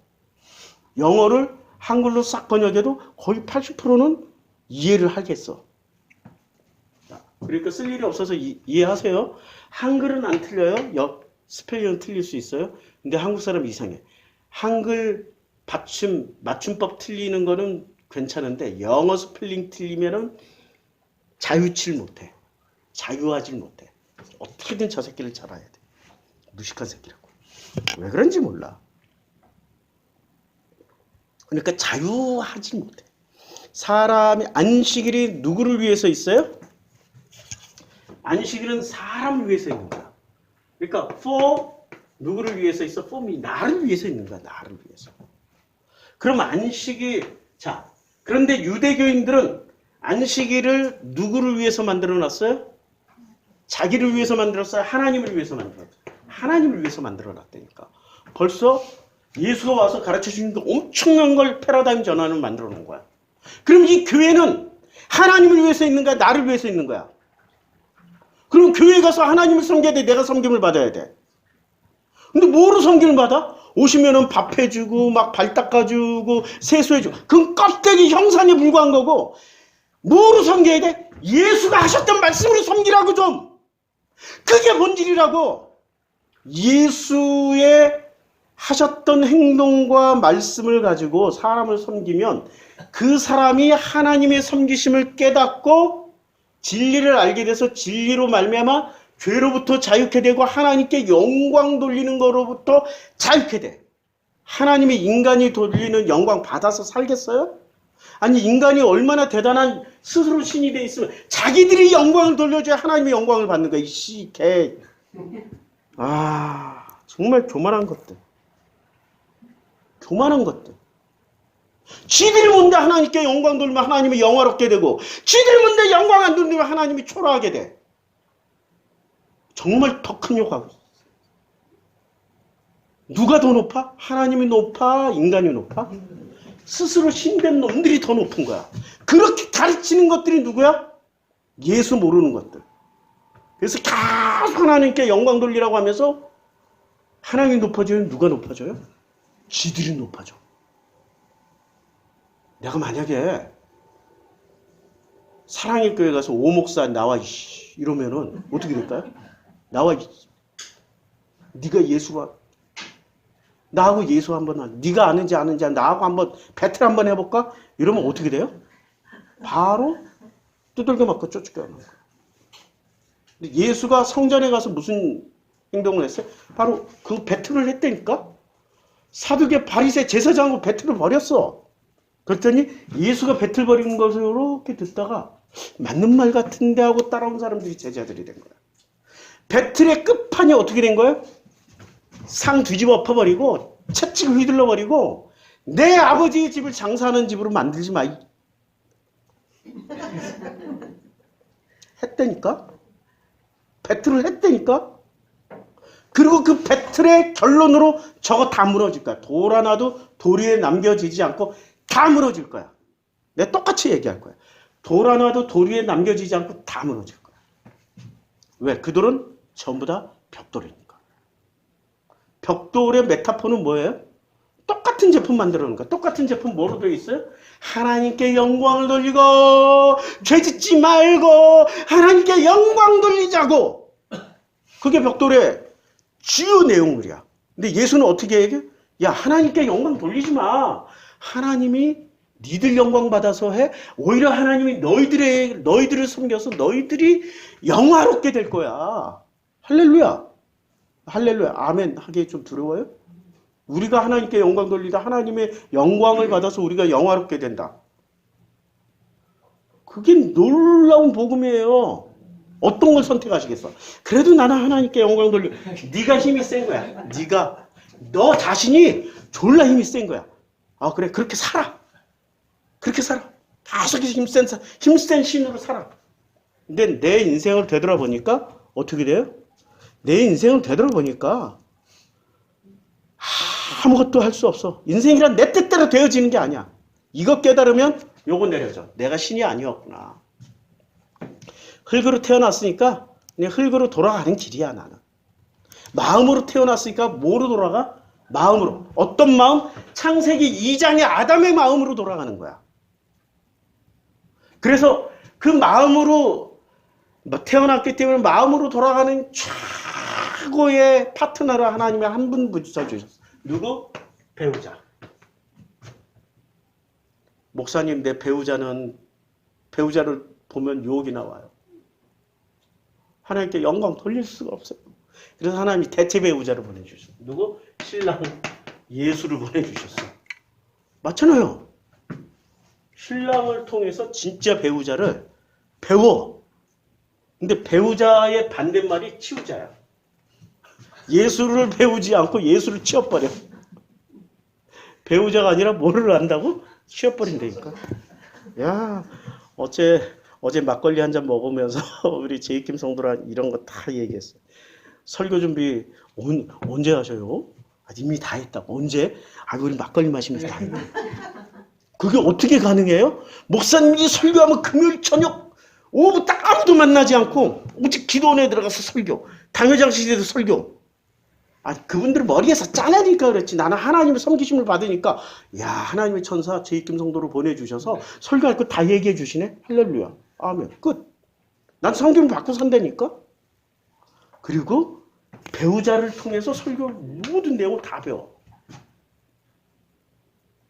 영어를 한글로 싹 번역해도 거의 80%는 이해를 하겠어. 그러니까 쓸 일이 없어서 이해하세요. 한글은 안 틀려요. 스펠링은 틀릴 수 있어요. 근데 한국 사람 이상해. 한글 맞춤법 틀리는 거는 괜찮은데 영어 스펠링 틀리면은 자유칠 못해. 자유하질 못해. 어떻게든 저 새끼를 잡아야 돼. 무식한 새끼라고. 왜 그런지 몰라. 그러니까 자유하지 못해. 사람이, 안식일이 누구를 위해서 있어요? 안식일은 사람을 위해서 있는 거야. 그러니까 for 누구를 위해서 있어? for me, 나를 위해서 있는 거야. 나를 위해서. 그럼 안식일, 자, 그런데 유대교인들은 안식일을 누구를 위해서 만들어 놨어요? 자기를 위해서 만들었어요? 하나님을 위해서 만들었어요? 하나님을 위해서 만들어 놨다니까. 벌써 예수가 와서 가르쳐 주는 게 엄청난 걸 패러다임 전환을 만들어 놓은 거야. 그럼 이 교회는 하나님을 위해서 있는 거야? 나를 위해서 있는 거야? 그럼 교회 가서 하나님을 섬겨야 돼? 내가 섬김을 받아야 돼? 근데 뭐로 섬김을 받아? 오시면은 밥 해주고 막 발 닦아주고 세수해주고, 그건 껍데기 형상에 불과한 거고, 뭐로 섬겨야 돼? 예수가 하셨던 말씀으로 섬기라고 좀. 그게 본질이라고. 예수의 하셨던 행동과 말씀을 가지고 사람을 섬기면 그 사람이 하나님의 섬기심을 깨닫고 진리를 알게 돼서 진리로 말미암아 죄로부터 자유케 되고 하나님께 영광 돌리는 거로부터 자유케 돼. 하나님이 인간이 돌리는 영광 받아서 살겠어요? 아니 인간이 얼마나 대단한 스스로 신이 돼 있으면 자기들이 영광을 돌려줘야 하나님의 영광을 받는 거야. 이씨 개. 아 정말 교만한 것들. 교만한 것들. 지들이 뭔데 하나님께 영광 돌리면 하나님이 영화롭게 되고 지들이 뭔데 영광 안 돌리면 하나님이 초라하게 돼. 정말 더 큰 욕하고 있어. 누가 더 높아? 하나님이 높아? 인간이 높아? 스스로 신된 놈들이 더 높은 거야. 그렇게 가르치는 것들이 누구야? 예수 모르는 것들. 그래서 계속 하나님께 영광 돌리라고 하면서 하나님이 높아져요? 누가 높아져요? 지들이 높아져. 내가 만약에 사랑의 교회 가서 오목사 나와 이러면은 어떻게 될까요? 나와 네가 예수가 나하고 예수 한번 네가 아는지 나하고 한번 배틀 한번 해볼까? 이러면 어떻게 돼요? 바로 두들겨 맞고 쫓겨나는 거예요. 예수가 성전에 가서 무슨 행동을 했어요? 바로 그 배틀을 했다니까? 사두개 바리새 제사장하고 배틀을 벌였어. 그랬더니 예수가 배틀 벌이는 것을 이렇게 듣다가 맞는 말 같은데 하고 따라온 사람들이 제자들이 된 거야. 배틀의 끝판이 어떻게 된 거예요? 상 뒤집어 엎어버리고 채찍을 휘둘러버리고 내 아버지의 집을 장사하는 집으로 만들지 마. 했다니까? 배틀을 했다니까? 그리고 그 배틀의 결론으로 저거 다 무너질 거야. 돌 하나도 돌 위에 남겨지지 않고 다 무너질 거야. 내가 똑같이 얘기할 거야. 돌 하나도 돌 위에 남겨지지 않고 다 무너질 거야. 왜? 그 돌은 전부 다 벽돌이니까. 벽돌의 메타포는 뭐예요? 똑같은 제품 만들어놓은 거야. 똑같은 제품 뭐로 되어 있어요? 하나님께 영광을 돌리고 죄짓지 말고 하나님께 영광 돌리자고. 그게 벽돌의 주요 내용물이야. 근데 예수는 어떻게 얘기해? 야 하나님께 영광 돌리지 마. 하나님이 니들 영광 받아서 해. 오히려 하나님이 너희들을 섬겨서 너희들이 영화롭게 될 거야. 할렐루야. 할렐루야. 아멘 하기 좀 두려워요? 우리가 하나님께 영광 돌리다 하나님의 영광을 받아서 우리가 영화롭게 된다. 그게 놀라운 복음이에요. 어떤 걸 선택하시겠어? 그래도 나는 하나님께 영광 돌려. 네가 힘이 센 거야. 너 자신이 졸라 힘이 센 거야. 아 그래 그렇게 살아. 그렇게 살아. 계속 힘센 신으로 살아. 근데 내 인생을 되돌아보니까 어떻게 돼요? 내 인생을 되돌아보니까 아무것도 할 수 없어. 인생이란 내 뜻대로 되어지는 게 아니야. 이거 깨달으면 요거 내려져. 내가 신이 아니었구나. 흙으로 태어났으니까 그냥 흙으로 돌아가는 길이야 나는. 마음으로 태어났으니까 뭐로 돌아가? 마음으로. 어떤 마음? 창세기 2장의 아담의 마음으로 돌아가는 거야. 그래서 그 마음으로 태어났기 때문에 마음으로 돌아가는 최고의 파트너를 하나님이 한 분 붙여주셨어. 누구? 배우자. 목사님 내 배우자를 보면 유혹이 나와요. 하나님께 영광 돌릴 수가 없어요. 그래서 하나님이 대체 배우자를 보내주셨어요. 누구? 신랑 예수를 보내주셨어요. 맞잖아요. 신랑을 통해서 진짜 배우자를 배워. 근데 배우자의 반대말이 치우자야. 예수를 배우지 않고 예수를 치워버려. 배우자가 아니라 뭐를 안다고? 치워버린다니까. 야, 어제 막걸리 한 잔 먹으면서 우리 제이킴 성도랑 이런 거 다 얘기했어요. 설교 준비 언제 하셔요? 이미 다 했다고. 언제? 우리 막걸리 마시면서 다 했다. 그게 어떻게 가능해요? 목사님이 설교하면 금요일 저녁 오후 딱 아무도 만나지 않고 오직 기도원에 들어가서 설교. 당회장실에서 설교. 그분들 머리에서 짜내니까 그랬지. 나는 하나님의 섬기심을 받으니까 야 하나님의 천사 제이킴 성도를 보내주셔서 설교할 거 다 얘기해 주시네. 할렐루야. 아멘. 끝. 난 성경을 받고 산다니까. 그리고 배우자를 통해서 설교 모든 내용을 다 배워.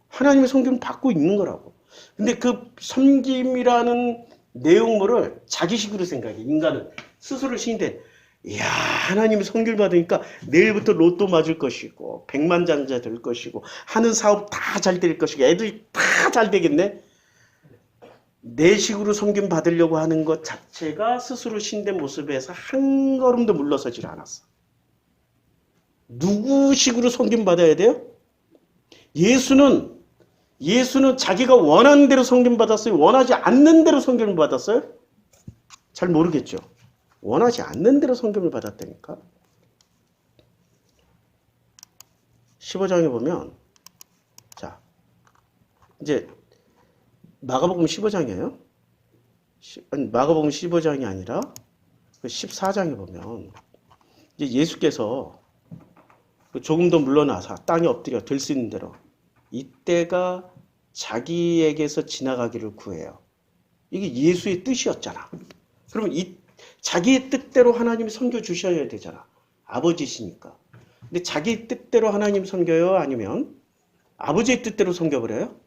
하나님의 성경을 받고 있는 거라고. 근데 그 섬김이라는 내용물을 자기식으로 생각해. 인간은 스스로 신인데, 이야, 하나님이 선길 받으니까 내일부터 로또 맞을 것이고, 백만장자 될 것이고, 하는 사업 다 잘 될 것이고, 애들이 다 잘 되겠네? 내 식으로 섬김 받으려고 하는 것 자체가 스스로 신된 모습에서 한 걸음도 물러서질 않았어. 누구 식으로 섬김 받아야 돼요? 예수는 자기가 원하는 대로 섬김 받았어요? 원하지 않는 대로 섬김을 받았어요? 잘 모르겠죠. 원하지 않는 대로 섬김을 받았다니까. 15장에 보면, 자, 이제 마가복음 15장이에요. 마가복음 15장이 아니라 14장에 보면 이제 예수께서 조금 더 물러나서 땅에 엎드려 들 수 있는 대로 이때가 자기에게서 지나가기를 구해요. 이게 예수의 뜻이었잖아. 그러면 자기의 뜻대로 하나님이 섬겨주셔야 되잖아. 아버지시니까. 근데 자기 뜻대로 하나님 섬겨요? 아니면 아버지의 뜻대로 섬겨버려요?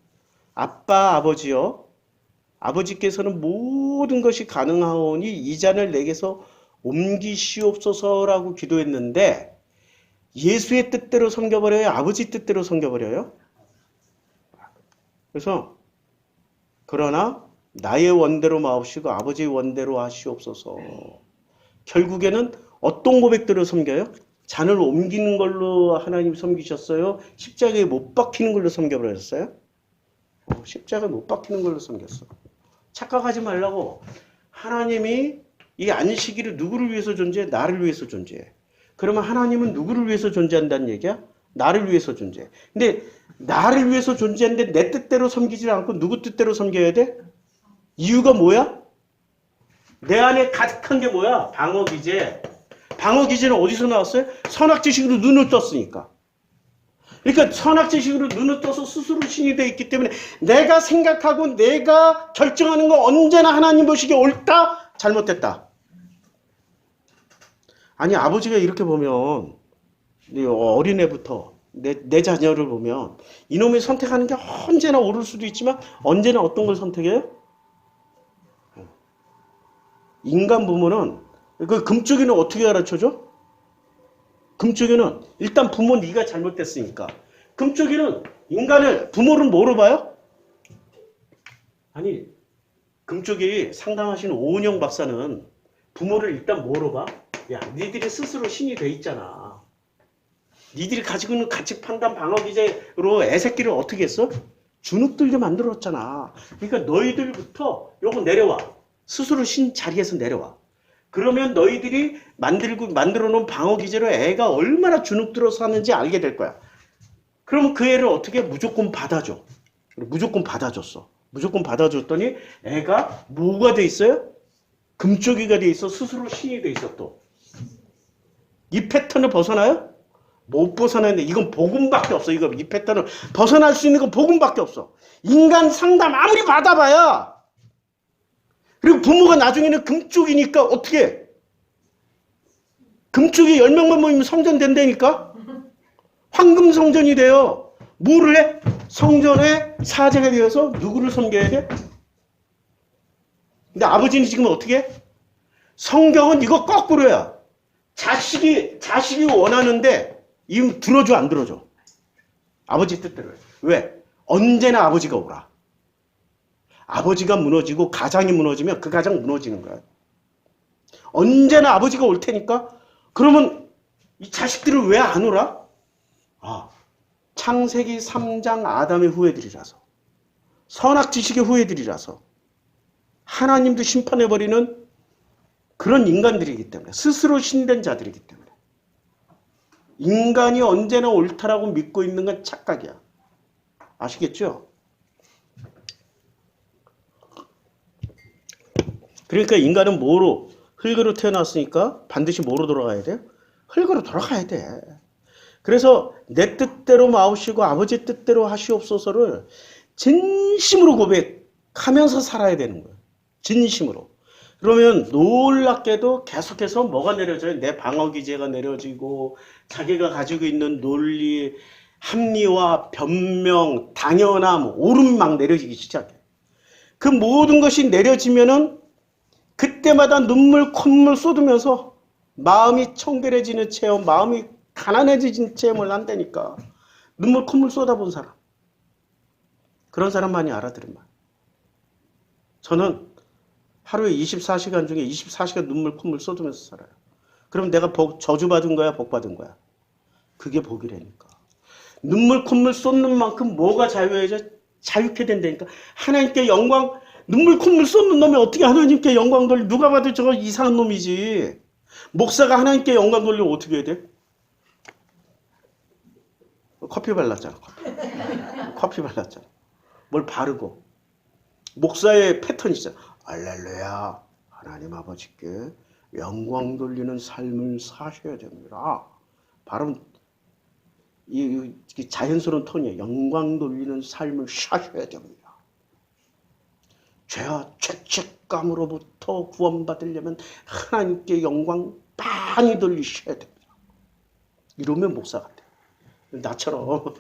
아빠, 아버지요. 아버지께서는 모든 것이 가능하오니 이 잔을 내게서 옮기시옵소서라고 기도했는데 예수의 뜻대로 섬겨버려요? 아버지 뜻대로 섬겨버려요? 그래서 그러나 나의 원대로 마옵시고 아버지의 원대로 하시옵소서. 결국에는 어떤 고백대로 섬겨요? 잔을 옮기는 걸로 하나님 섬기셨어요? 십자가에 못 박히는 걸로 섬겨버렸어요? 십자가에 못 박히는 걸로 섬겼어. 착각하지 말라고. 하나님이 이 안식일을 누구를 위해서 존재해? 나를 위해서 존재해. 그러면 하나님은 누구를 위해서 존재한다는 얘기야? 나를 위해서 존재해. 근데 나를 위해서 존재하는데 내 뜻대로 섬기지 않고 누구 뜻대로 섬겨야 돼? 이유가 뭐야? 내 안에 가득한 게 뭐야? 방어기제. 방어기제는 어디서 나왔어요? 선악지식으로 눈을 떴으니까. 그러니까 선악지식으로 눈을 떠서 스스로 신이 되어 있기 때문에 내가 생각하고 내가 결정하는 건 언제나 하나님 보시기에 옳다? 잘못됐다. 아니 아버지가 이렇게 보면 어린애부터 내 자녀를 보면 이놈이 선택하는 게 언제나 옳을 수도 있지만 언제나 어떤 걸 선택해요? 인간 부모는 그 금쪽이는 어떻게 가르쳐줘? 금쪽이는 일단 부모 네가 잘못됐으니까 금쪽이는 인간을 부모를 뭐로 봐요? 아니 금쪽이 상담하시는 오은영 박사는 부모를 일단 뭐로 봐? 야 니들이 스스로 신이 돼 있잖아. 니들이 가지고 있는 가치 판단 방어 기제로 애새끼를 어떻게 했어? 주눅들게 만들었잖아. 그러니까 너희들부터 요거 내려와. 스스로 신 자리에서 내려와. 그러면 너희들이 만들어 놓은 방어 기제로 애가 얼마나 주눅들어 사는지 알게 될 거야. 그럼 그 애를 어떻게 무조건 받아줘. 무조건 받아줬어. 무조건 받아줬더니 애가 뭐가 돼 있어요? 금쪽이가 돼 있어. 스스로 신이 돼 있어 또. 이 패턴을 벗어나요? 못 벗어나는데 이건 복음밖에 없어. 이 패턴을 벗어날 수 있는 건 복음밖에 없어. 인간 상담 아무리 받아봐야 그리고 부모가 나중에는 금쪽이니까 어떻게 해? 금쪽이 10명만 모이면 성전 된다니까? 황금 성전이 돼요. 뭐를 해? 성전의 사제가 되어서 누구를 섬겨야 돼? 근데 아버지는 지금 어떻게 해? 성경은 이거 거꾸로야. 자식이 원하는데 이 들어줘 안 들어줘? 아버지 뜻대로 해. 왜? 언제나 아버지가 오라. 아버지가 무너지고 가장이 무너지면 그 가장 무너지는 거야. 언제나 아버지가 올 테니까 그러면 이 자식들을 왜 안 오라? 창세기 3장 아담의 후예들이라서 선악지식의 후예들이라서 하나님도 심판해버리는 그런 인간들이기 때문에 스스로 신된 자들이기 때문에 인간이 언제나 옳다라고 믿고 있는 건 착각이야. 아시겠죠? 그러니까 인간은 뭐로? 흙으로 태어났으니까 반드시 뭐로 돌아가야 돼요? 흙으로 돌아가야 돼. 그래서 내 뜻대로 마옵시고 아버지 뜻대로 하시옵소서를 진심으로 고백하면서 살아야 되는 거예요. 진심으로. 그러면 놀랍게도 계속해서 뭐가 내려져요? 내 방어기제가 내려지고 자기가 가지고 있는 논리, 합리화, 변명, 당연함, 옳음 막 내려지기 시작해. 그 모든 것이 내려지면은 그때마다 눈물, 콧물 쏟으면서 마음이 청결해지는 체험, 마음이 가난해지는 체험을 한다니까. 눈물, 콧물 쏟아본 사람. 그런 사람만이 알아들은 말. 저는 하루에 24시간 중에 24시간 눈물, 콧물 쏟으면서 살아요. 그럼 내가 저주받은 거야, 복받은 거야? 그게 복이라니까. 눈물, 콧물 쏟는 만큼 뭐가 자유케 된다니까. 하나님께 영광, 눈물, 콧물 쏟는 놈이 어떻게 하나님께 영광 돌려? 누가 봐도 저거 이상한 놈이지. 목사가 하나님께 영광 돌리면 어떻게 해야 돼? 커피 발랐잖아. 커피 발랐잖아. 뭘 바르고. 목사의 패턴이잖아. 할렐루야. 하나님 아버지께 영광 돌리는 삶을 사셔야 됩니다. 발음, 이 자연스러운 톤이에요. 영광 돌리는 삶을 사셔야 됩니다. 죄와 죄책감으로부터 구원받으려면 하나님께 영광 많이 돌리셔야 됩니다. 이러면 목사 같아. 나처럼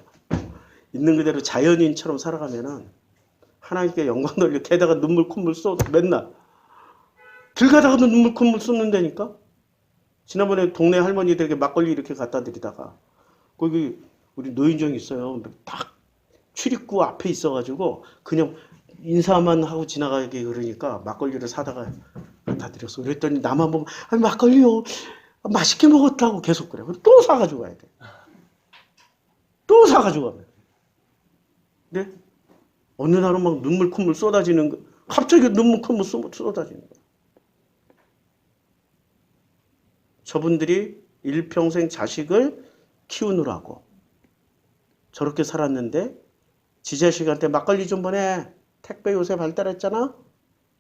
있는 그대로 자연인처럼 살아가면은 하나님께 영광 돌려. 게다가 눈물 콧물 쏟 맨날 길 가다가도 눈물 콧물 쏟는다니까. 지난번에 동네 할머니들에게 막걸리 이렇게 갖다 드리다가 거기 우리 노인정이 있어요. 딱 출입구 앞에 있어가지고 그냥 인사만 하고 지나가게 그러니까 막걸리를 사다가 갖다 드렸어. 그랬더니 나만 보면 아니 막걸리요. 맛있게 먹었다고 계속 그래. 또 사가지고 가야 돼. 또 사가지고 가면. 근데 어느 날은 막 눈물 콧물 쏟아지는 거. 갑자기 눈물 콧물 쏟아지는 거. 저분들이 일평생 자식을 키우느라고 저렇게 살았는데 지 자식한테 막걸리 좀 보내. 택배 요새 발달했잖아.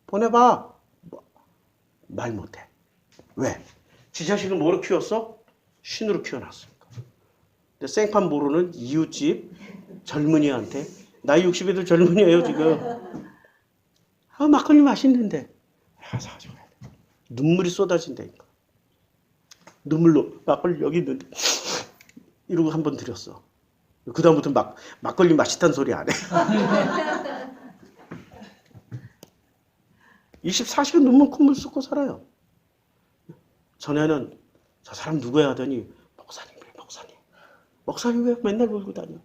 보내봐. 말 못해. 왜? 지 자식을 뭐로 키웠어? 신으로 키워놨으니까. 근데 생판 모르는 이웃집 젊은이한테 나이 60에도 젊은이에요 지금. 아 막걸리 맛있는데. 사가지고 가야 돼. 눈물이 쏟아진다니까. 눈물로 막걸리 여기 있는데 이러고 한 번 드렸어. 그 다음부터 막걸리 맛있다는 소리 안 해. 24시간 눈물 콧물 쏟고 살아요. 전에는 저 사람 누구야 하더니 목사님 그래 목사님. 목사님 왜 맨날 울고 다녀?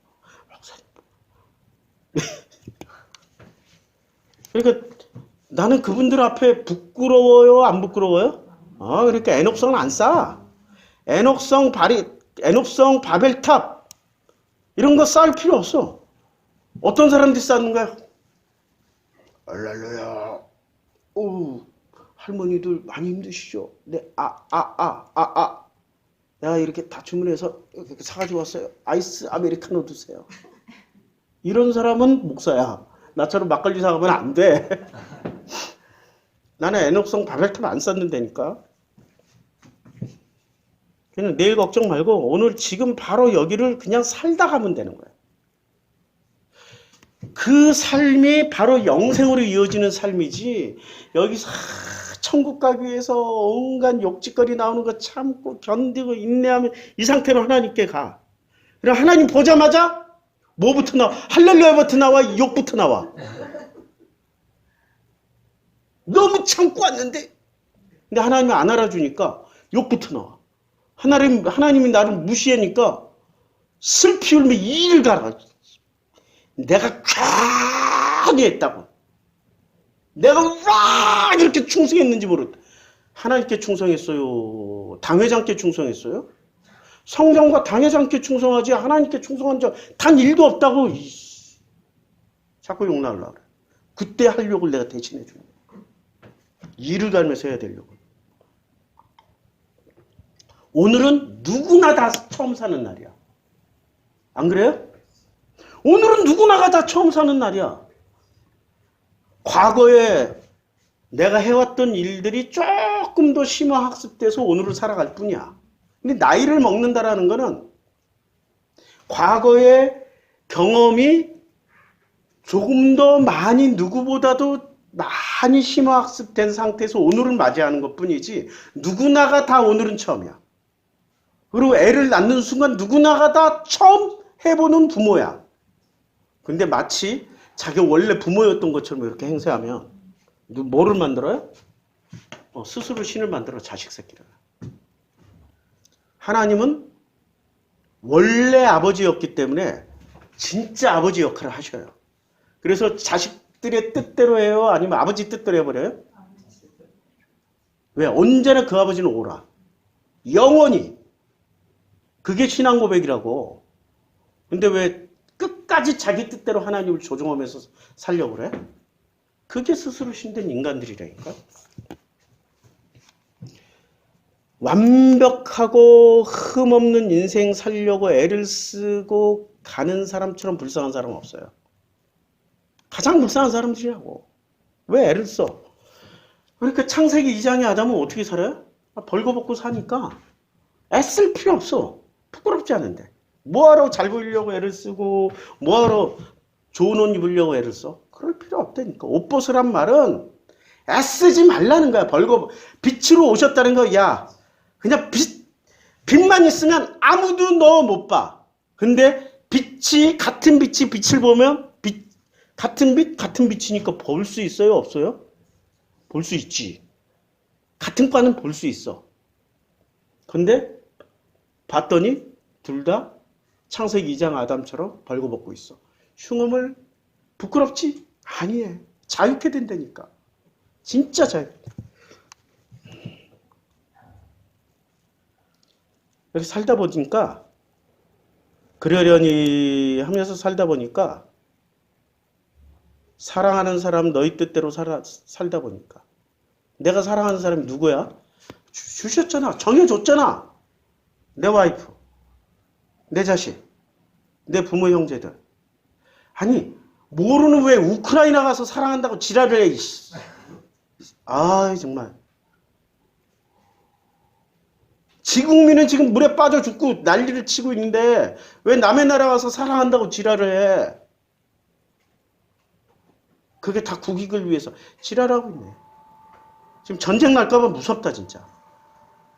목사님. 그러니까 나는 그분들 앞에 부끄러워요 안 부끄러워요? 그러니까 에녹성은 안 쌓아. 에녹성 바벨탑 이런 거 쌓을 필요 없어. 어떤 사람들이 쌓는 거야? 할렐루야. 오, 할머니들 많이 힘드시죠? 네, 내가 이렇게 다 주문해서 이렇게 사가지고 왔어요. 아이스 아메리카노 드세요. 이런 사람은 목사야. 나처럼 막걸리 사가면 안 돼. 나는 에녹성 바벨탑 안 쌓는다니까. 그냥 내일 걱정 말고 오늘 지금 바로 여기를 그냥 살다 가면 되는 거야. 그 삶이 바로 영생으로 이어지는 삶이지. 여기서 천국 가기 위해서 온갖 욕짓거리 나오는 거 참고 견디고 인내하면 이 상태로 하나님께 가. 그럼 하나님 보자마자 뭐부터 나와? 할렐루야부터 나와? 욕부터 나와? 너무 참고 왔는데. 근데 하나님이 안 알아주니까 욕부터 나와. 하나님이 나를 무시하니까 슬피 울며 이를 갈아. 내가 괜히 했다고. 내가 왜 이렇게 충성했는지 모르겠다. 하나님께 충성했어요? 당회장께 충성했어요? 성경과 당회장께 충성하지 하나님께 충성한 적 단 1도 없다고. 자꾸 욕나려고 그래. 그때 할 욕을 내가 대신해 주는 거야. 이를 갈면서 해야 되려고. 오늘은 누구나 다 처음 사는 날이야. 안 그래요? 오늘은 누구나가 다 처음 사는 날이야. 과거에 내가 해왔던 일들이 조금 더 심화학습돼서 오늘을 살아갈 뿐이야. 근데 나이를 먹는다라는 거는 과거의 경험이 조금 더 많이 누구보다도 많이 심화학습된 상태에서 오늘을 맞이하는 것 뿐이지 누구나가 다 오늘은 처음이야. 그리고 애를 낳는 순간 누구나가 다 처음 해보는 부모야. 근데 마치 자기 원래 부모였던 것처럼 이렇게 행세하면 뭐를 만들어요? 스스로 신을 만들어, 자식 새끼를. 하나님은 원래 아버지였기 때문에 진짜 아버지 역할을 하셔요. 그래서 자식들의 뜻대로 해요? 아니면 아버지 뜻대로 해버려요? 왜? 언제나 그 아버지는 오라. 영원히. 그게 신앙 고백이라고. 근데 왜 끝까지 자기 뜻대로 하나님을 조종하면서 살려고 그래? 그게 스스로 신된 인간들이라니까. 완벽하고 흠없는 인생 살려고 애를 쓰고 가는 사람처럼 불쌍한 사람은 없어요. 가장 불쌍한 사람들이라고. 왜 애를 써? 그러니까 창세기 2장의 아담은 어떻게 살아요? 벌거벗고 사니까 애쓸 필요 없어. 부끄럽지 않은데. 뭐하러 잘 보이려고 애를 쓰고 뭐하러 좋은 옷 입으려고 애를 써? 그럴 필요 없다니까. 옷 벗으란 말은 애쓰지 말라는 거야. 빛으로 오셨다는 거. 야, 그냥 빛만 있으면 아무도 너 못 봐. 근데 같은 빛이 빛을 보면 같은 빛이니까 볼 수 있어요? 없어요? 볼 수 있지. 같은 과는 볼 수 있어. 근데 봤더니 둘 다 창세기 2장 아담처럼 벌거벗고 있어. 흉음을 부끄럽지? 아니에요. 자유케 된다니까. 진짜 자유케 돼. 이렇게 살다 보니까 그러려니 하면서 살다 보니까 사랑하는 사람 너희 뜻대로 살다 보니까 내가 사랑하는 사람이 누구야? 주셨잖아. 정해줬잖아. 내 와이프, 내 자식, 내 부모 형제들. 아니 모르는 왜 우크라이나 가서 사랑한다고 지랄을 해. 아 정말. 지국민은 지금 물에 빠져 죽고 난리를 치고 있는데 왜 남의 나라 가서 사랑한다고 지랄을 해. 그게 다 국익을 위해서 지랄하고 있네. 지금 전쟁 날까봐 무섭다 진짜.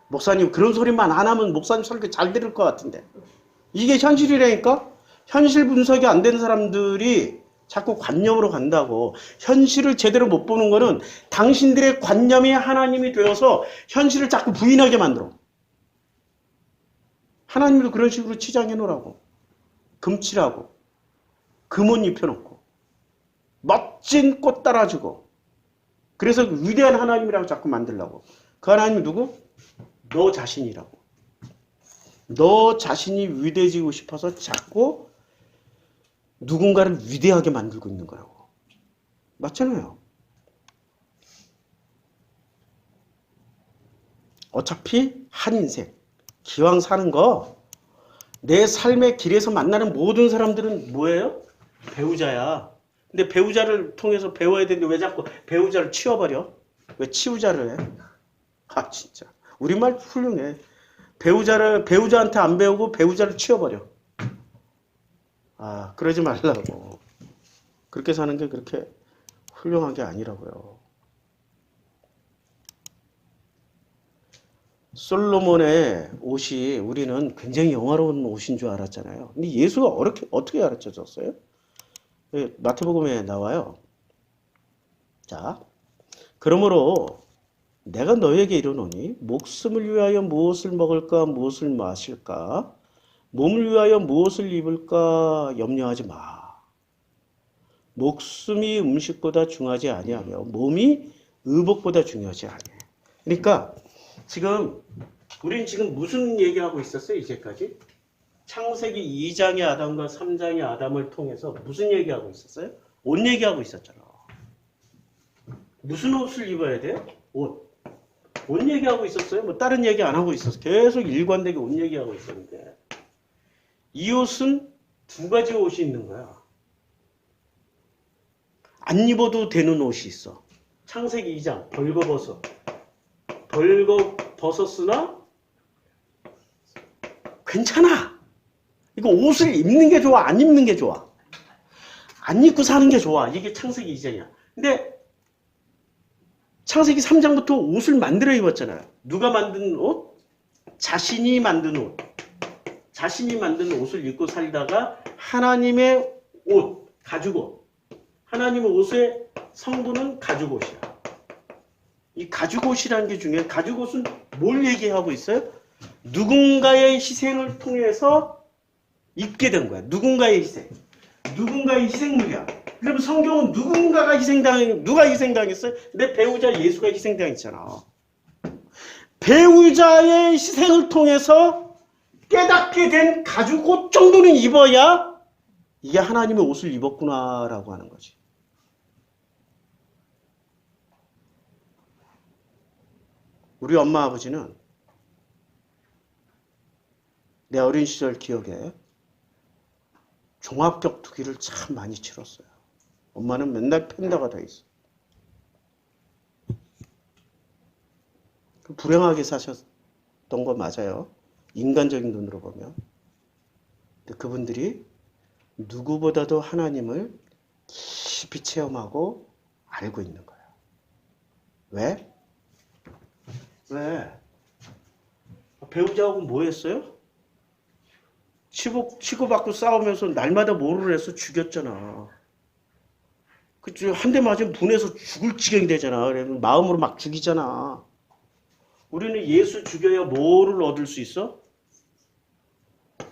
목사님 그런 소리만 안 하면 목사님 설교 잘 들을 것 같은데. 이게 현실이라니까? 현실 분석이 안 된 사람들이 자꾸 관념으로 간다고. 현실을 제대로 못 보는 거는 당신들의 관념이 하나님이 되어서 현실을 자꾸 부인하게 만들어. 하나님도 그런 식으로 치장해 놓으라고. 금칠하고 금옷 입혀놓고 멋진 꽃 따라주고 그래서 위대한 하나님이라고 자꾸 만들려고. 그 하나님이 누구? 너 자신이라고. 너 자신이 위대해지고 싶어서 자꾸 누군가를 위대하게 만들고 있는 거라고. 맞잖아요. 어차피 한 인생 기왕 사는 거 내 삶의 길에서 만나는 모든 사람들은 뭐예요? 배우자야. 근데 배우자를 통해서 배워야 되는데 왜 자꾸 배우자를 치워버려? 왜 치우자를 해? 아 진짜 우리말 훌륭해. 배우자한테 안 배우고 배우자를 치워버려. 아 그러지 말라고. 그렇게 사는 게 그렇게 훌륭한 게 아니라고요. 솔로몬의 옷이 우리는 굉장히 영화로운 옷인 줄 알았잖아요. 근데 예수가 어떻게 가르쳐줬어요? 마태복음에 나와요. 자, 그러므로 내가 너에게 이르노니 목숨을 위하여 무엇을 먹을까 무엇을 마실까 몸을 위하여 무엇을 입을까 염려하지 마. 목숨이 음식보다 중하지 아니하며 몸이 의복보다 중요하지 아니해. 그러니까 우린 지금 무슨 얘기하고 있었어요 이제까지? 창세기 2장의 아담과 3장의 아담을 통해서 무슨 얘기하고 있었어요? 옷 얘기하고 있었잖아. 무슨 옷을 입어야 돼요? 옷 얘기하고 있었어요? 뭐 다른 얘기 안 하고 있었어. 계속 일관되게 옷 얘기하고 있었는데 이 옷은 두 가지 옷이 있는 거야. 안 입어도 되는 옷이 있어. 창세기 2장 벌거벗었으나 괜찮아. 이거 옷을 입는 게 좋아? 안 입는 게 좋아? 안 입고 사는 게 좋아. 이게 창세기 2장이야. 근데 창세기 3장부터 옷을 만들어 입었잖아요. 누가 만든 옷? 자신이 만든 옷. 자신이 만든 옷을 입고 살다가 하나님의 옷, 가죽옷. 하나님의 옷의 성분은 가죽옷이야. 이 가죽옷이라는 게 중요해. 가죽옷은 뭘 얘기하고 있어요? 누군가의 희생을 통해서 입게 된 거야. 누군가의 희생. 누군가의 희생물이야. 그러면 성경은 누가 희생당했어요? 내 배우자 예수가 희생당했잖아. 배우자의 희생을 통해서 깨닫게 된 가죽옷 정도는 입어야 이게 하나님의 옷을 입었구나라고 하는 거지. 우리 엄마 아버지는 내 어린 시절 기억에 종합격투기를 참 많이 치렀어요. 엄마는 맨날 팬더가 돼 있어. 불행하게 사셨던 거 맞아요. 인간적인 눈으로 보면. 근데 그분들이 누구보다도 하나님을 깊이 체험하고 알고 있는 거예요. 왜? 왜? 배우자하고 뭐 했어요? 치고받고 싸우면서 날마다 뭐를 해서 죽였잖아. 그치? 한 대 맞으면 분해서 죽을 지경이 되잖아. 그래서 마음으로 막 죽이잖아. 우리는 예수 죽여야 뭐를 얻을 수 있어?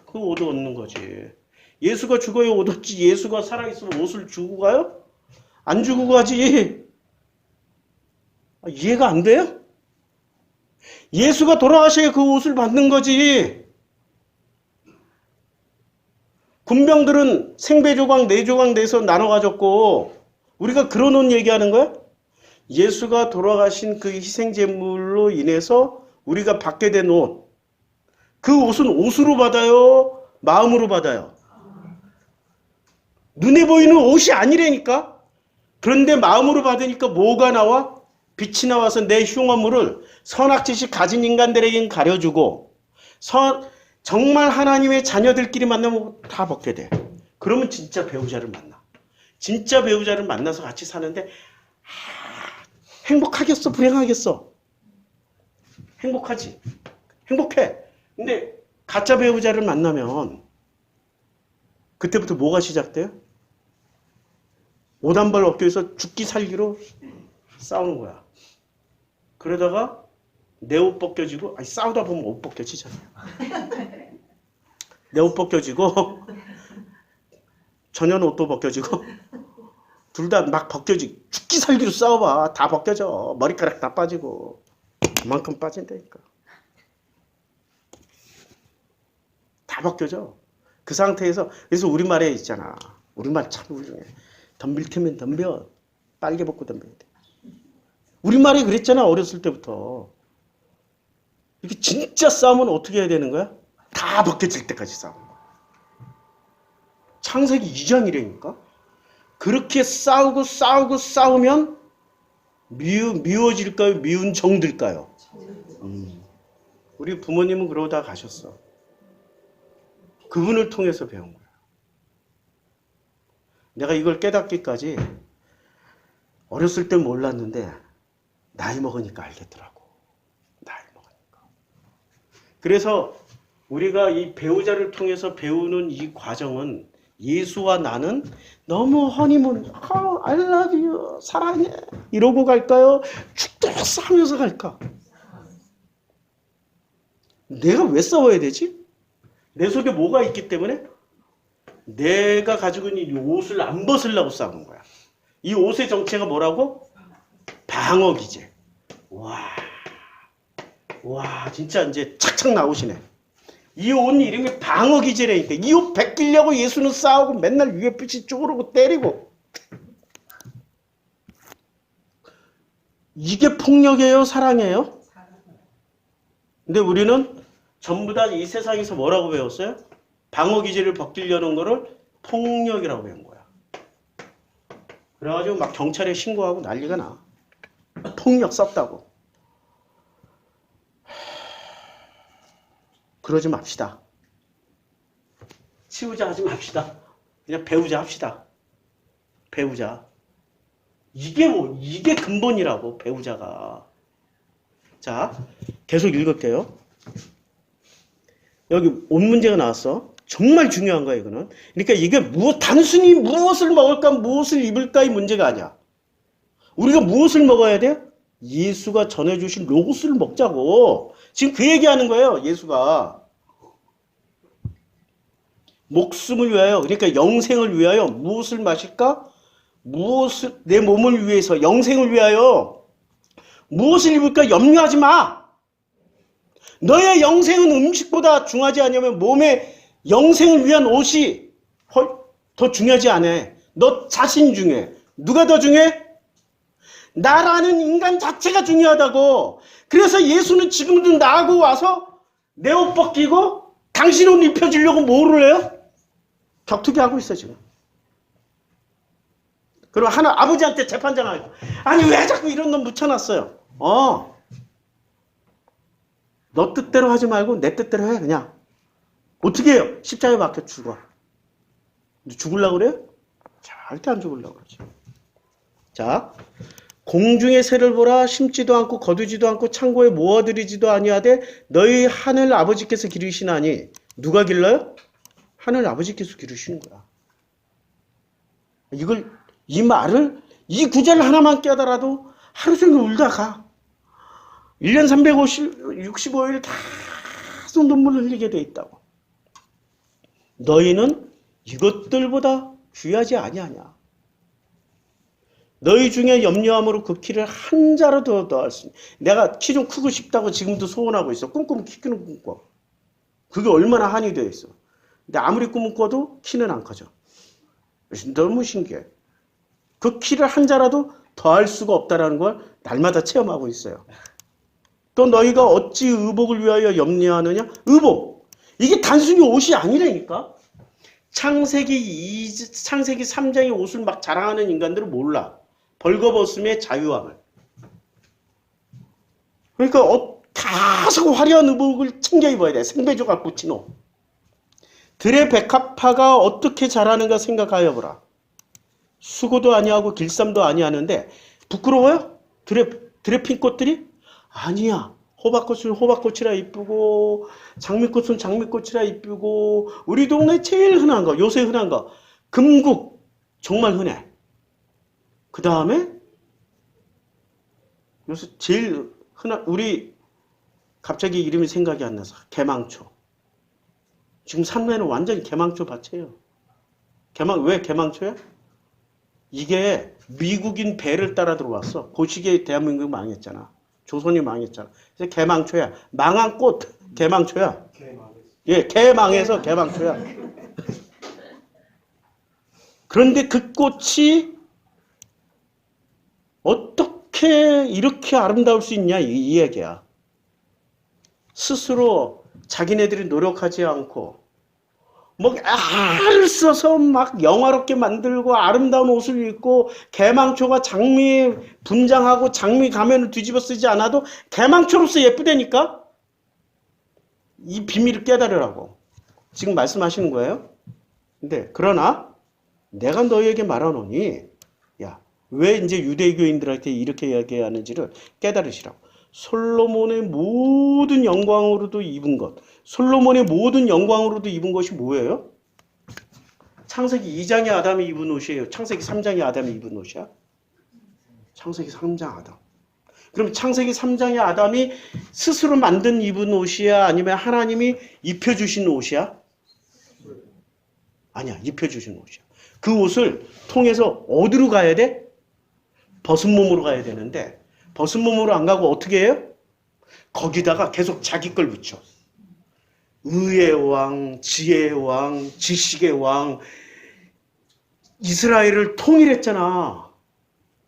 그 옷 얻는 거지. 예수가 죽어야 옷 얻지. 예수가 살아있으면 옷을 주고 가요? 안 주고 가지. 이해가 안 돼요? 예수가 돌아가셔야 그 옷을 받는 거지. 군병들은 생배조각 4조각 내서 나눠 가졌고 우리가 그런 옷 얘기하는 거야? 예수가 돌아가신 그 희생제물로 인해서 우리가 받게 된 옷. 그 옷은 옷으로 받아요? 마음으로 받아요? 눈에 보이는 옷이 아니라니까? 그런데 마음으로 받으니까 뭐가 나와? 빛이 나와서 내 흉어물을 선악지식 가진 인간들에겐 가려주고 정말 하나님의 자녀들끼리 만나면 다 벗게 돼. 그러면 진짜 배우자를 만나. 진짜 배우자를 만나서 같이 사는데 행복하겠어? 불행하겠어? 행복하지. 행복해. 근데 가짜 배우자를 만나면 그때부터 뭐가 시작돼요? 옷 한 벌 어깨에서 죽기 살기로 싸우는 거야. 그러다가 내 옷 벗겨지고 싸우다 보면 옷 벗겨지잖아. 내 옷 벗겨지고 전현 옷도 벗겨지고 둘 다 막 벗겨지고 죽기 살기로 싸워봐. 다 벗겨져. 머리카락 다 빠지고 그만큼 빠진다니까. 다 벗겨져. 그 상태에서 그래서 우리말에 있잖아. 우리말 참 훌륭해. 덤빌 테면 덤벼. 빨개 벗고 덤벼야 돼. 우리말에 그랬잖아. 어렸을 때부터. 이게 진짜 싸움은 어떻게 해야 되는 거야? 다 벗겨질 때까지 싸우는 거야. 창세기 2장이라니까. 그렇게 싸우면 미워질까요? 미운 정들까요? 우리 부모님은 그러다 가셨어. 그분을 통해서 배운 거야. 내가 이걸 깨닫기까지 어렸을 때 몰랐는데 나이 먹으니까 알겠더라고. 나이 먹으니까. 그래서 우리가 이 배우자를 통해서 배우는 이 과정은 예수와 나는 너무 허니문, I love you, 사랑해 이러고 갈까요? 죽도록 싸우면서 갈까? 내가 왜 싸워야 되지? 내 속에 뭐가 있기 때문에 내가 가지고 있는 이 옷을 안 벗으려고 싸우는 거야. 이 옷의 정체가 뭐라고? 방어기제. 와, 진짜 이제 착착 나오시네. 이 옷 이름이 방어기제라니까. 이 옷 벗기려고 예수는 싸우고 맨날 위에 빛이 쪼그르고 때리고. 이게 폭력이에요? 사랑이에요? 근데 우리는 전부 다 이 세상에서 뭐라고 배웠어요? 방어기제를 벗기려는 거를 폭력이라고 배운 거야. 그래가지고 막 경찰에 신고하고 난리가 나. 폭력 썼다고. 그러지 맙시다. 치우자 하지 맙시다. 그냥 배우자 합시다. 배우자. 이게 근본이라고, 배우자가. 자, 계속 읽을게요. 여기 옷 문제가 나왔어. 정말 중요한 거야, 이거는. 그러니까 이게 단순히 무엇을 먹을까, 무엇을 입을까의 문제가 아니야. 우리가 무엇을 먹어야 돼요? 예수가 전해주신 로고스를 먹자고. 지금 그 얘기하는 거예요, 예수가. 목숨을 위하여, 그러니까 영생을 위하여 무엇을 마실까? 내 몸을 위해서, 영생을 위하여 무엇을 입을까 염려하지 마. 너의 영생은 음식보다 중요하지 않냐면 몸의 영생을 위한 옷이 더 중요하지 않아. 너 자신이 중요해. 누가 더 중요해? 나라는 인간 자체가 중요하다고. 그래서 예수는 지금도 나하고 와서 내 옷 벗기고 당신 옷 입혀주려고 뭐를 해요? 격투기 하고 있어 지금. 그리고 아버지한테 재판장하고, 아니 왜 자꾸 이런 놈 붙여놨어요? 너 뜻대로 하지 말고 내 뜻대로 해. 그냥 어떻게 해요? 십자가에 박혀 죽어. 죽으려고 그래요? 절대 안 죽으려고 그러지. 자, 공중의 새를 보라. 심지도 않고 거두지도 않고 창고에 모아들이지도 아니하되 너희 하늘 아버지께서 기르시나니. 누가 길러요? 하늘 아버지께서 기르시는 거야. 이 말을, 이 구절 하나만 깨달아도 하루 종일 울다가 1년 365일 계속 눈물 흘리게 돼 있다고. 너희는 이것들보다 귀하지 아니하냐. 너희 중에 염려함으로 그 키를 한 자로 더 더할 수 있는. 내가 키 좀 크고 싶다고 지금도 소원하고 있어. 꿈꾸면 키 크는 꿈 꿔. 그게 얼마나 한이 되어 있어. 근데 아무리 꿈을 꿔도 키는 안 커져. 너무 신기해. 그 키를 한 자라도 더할 수가 없다는 걸 날마다 체험하고 있어요. 또 너희가 어찌 의복을 위하여 염려하느냐? 의복. 이게 단순히 옷이 아니라니까. 창세기 3장의 옷을 막 자랑하는 인간들은 몰라. 벌거벗음의 자유함을. 그러니까 계속 화려한 의복을 챙겨 입어야 돼. 생배조각 붙인 옷. 들의 백합화가 어떻게 자라는가 생각하여 보라. 수고도 아니하고 길쌈도 아니하는데 부끄러워요? 들의 핀 꽃들이? 아니야. 호박꽃은 호박꽃이라 이쁘고 장미꽃은 장미꽃이라 이쁘고 우리 동네 제일 흔한 거, 요새 흔한 거 금국 정말 흔해. 그 다음에 요새 제일 흔한 우리 갑자기 이름이 생각이 안 나서 개망초. 지금 산내는 완전히 개망초 밭이에요. 왜 개망초야? 이게 미국인 배를 따라 들어왔어. 그 시기에 대한민국 망했잖아. 조선이 망했잖아. 그래서 개망초야. 망한 꽃 개망초야. 예, 개망해서 개망초야. 그런데 그 꽃이 어떻게 이렇게 아름다울 수 있냐 이 얘기야. 스스로 자기네들이 노력하지 않고 뭐 알을 써서 막 영화롭게 만들고 아름다운 옷을 입고 개망초가 장미 분장하고 장미 가면을 뒤집어 쓰지 않아도 개망초로서 예쁘다니까. 이 비밀을 깨달으라고 지금 말씀하시는 거예요. 근데 그러나 내가 너희에게 말하노니 야, 왜 이제 유대교인들한테 이렇게 이야기하는지를 깨달으시라고. 솔로몬의 모든 영광으로도 입은 것. 솔로몬의 모든 영광으로도 입은 것이 뭐예요? 창세기 2장의 아담이 입은 옷이에요? 창세기 3장의 아담이 입은 옷이야? 창세기 3장 아담. 그럼 창세기 3장의 아담이 스스로 만든 입은 옷이야? 아니면 하나님이 입혀주신 옷이야? 아니야, 입혀주신 옷이야. 그 옷을 통해서 어디로 가야 돼? 벗은 몸으로 가야 되는데 벗은 몸으로 안 가고 어떻게 해요? 거기다가 계속 자기 걸 붙여. 의의 왕, 지혜의 왕, 지식의 왕, 이스라엘을 통일했잖아.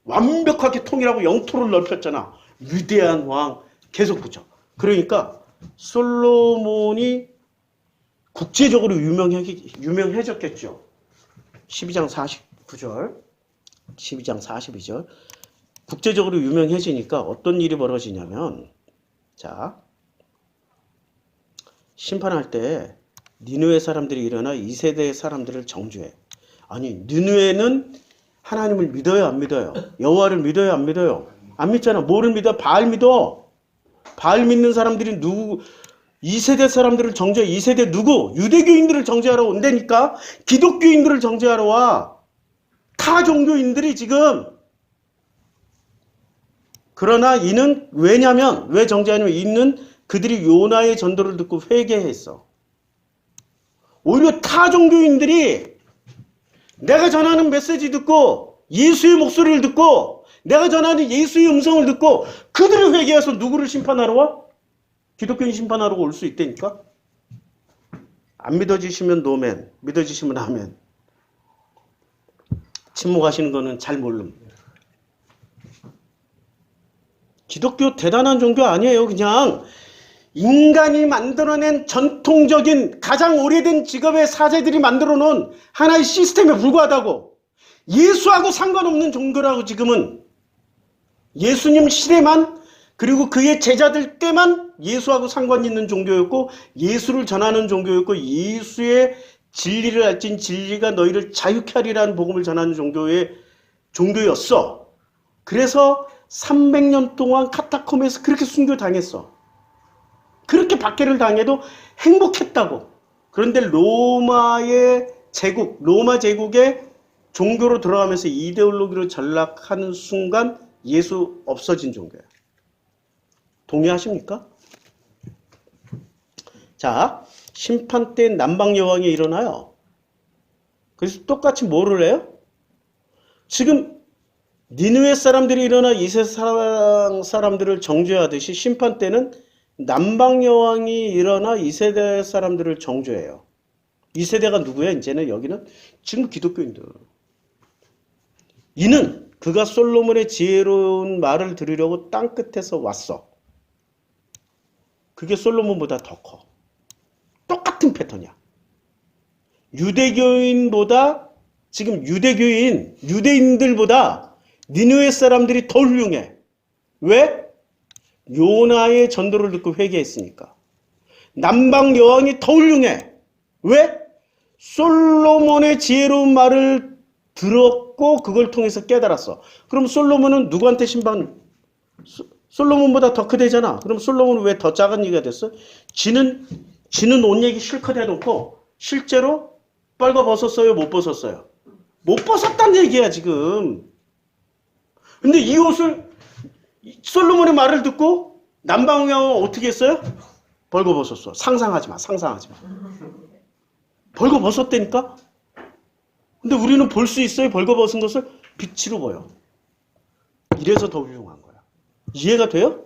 완벽하게 통일하고 영토를 넓혔잖아. 위대한 왕 계속 붙여. 그러니까 솔로몬이 국제적으로 유명해졌겠죠. 12장 49절, 12장 42절. 국제적으로 유명해지니까 어떤 일이 벌어지냐면, 자, 심판할 때 니느웨 사람들이 일어나 이 세대의 사람들을 정죄해. 아니, 니느웨는 하나님을 믿어요, 안 믿어요? 여호와를 믿어요, 안 믿어요? 안 믿잖아. 뭐를 믿어? 바알 믿어. 바알 믿는 사람들이 2세대 사람들을 정죄, 2세대 누구? 유대교인들을 정죄하러 온다니까? 기독교인들을 정죄하러 와. 타 종교인들이 지금. 그러나 이는 왜냐면, 왜 정죄하냐면 이는 그들이 요나의 전도를 듣고 회개했어. 오히려 타 종교인들이 내가 전하는 메시지 듣고 예수의 목소리를 듣고 내가 전하는 예수의 음성을 듣고 그들이 회개해서 누구를 심판하러 와? 기독교인 심판하러 올 수 있다니까? 안 믿어지시면 노멘, 믿어지시면 아멘. 침묵하시는 거는 잘 모릅니다. 기독교 대단한 종교 아니에요. 그냥 인간이 만들어낸 전통적인 가장 오래된 직업의 사제들이 만들어 놓은 하나의 시스템에 불과하다고. 예수하고 상관없는 종교라고. 지금은 예수님 시대만, 그리고 그의 제자들 때만 예수하고 상관 있는 종교였고 예수를 전하는 종교였고 예수의 진리를 알진 진리가 너희를 자유케 하리라는 복음을 전하는 종교였어. 그래서 300년 동안 카타콤에서 그렇게 순교당했어. 그렇게 박해를 당해도 행복했다고. 그런데 로마의 제국, 로마 제국의 종교로 들어가면서 이데올로기로 전락하는 순간 예수 없어진 종교야. 동의하십니까? 자, 심판 때 남방 여왕이 일어나요. 그래서 똑같이 뭐를 해요? 지금 니느웨 사람들이 일어나 이세 사람들을 정죄하듯이 심판 때는 남방 여왕이 일어나 이세대 사람들을 정죄해요. 이세대가 누구야? 이제는 여기는 지금 기독교인들. 이는 그가 솔로몬의 지혜로운 말을 들으려고 땅 끝에서 왔어. 그게 솔로몬보다 더 커. 똑같은 패턴이야. 유대교인보다, 지금 유대인들보다 니느웨 사람들이 더 훌륭해. 왜? 요나의 전도를 듣고 회개했으니까. 남방 여왕이 더 훌륭해. 왜? 솔로몬의 지혜로운 말을 들었고 그걸 통해서 깨달았어. 그럼 솔로몬은 누구한테 솔로몬보다 더 크대잖아. 그럼 솔로몬은 왜 더 작은 얘기가 됐어? 지는 옷 얘기 실컷 해놓고 실제로 빨가 벗었어요? 못 벗었어요? 못 벗었다는 얘기야 지금. 근데 이 옷을 솔로몬의 말을 듣고 남방 여왕은 어떻게 했어요? 벌거벗었어. 상상하지 마. 벌거벗었다니까? 근데 우리는 볼 수 있어요? 벌거벗은 것을 빛으로 보여. 이래서 더 훌륭한 거야. 이해가 돼요?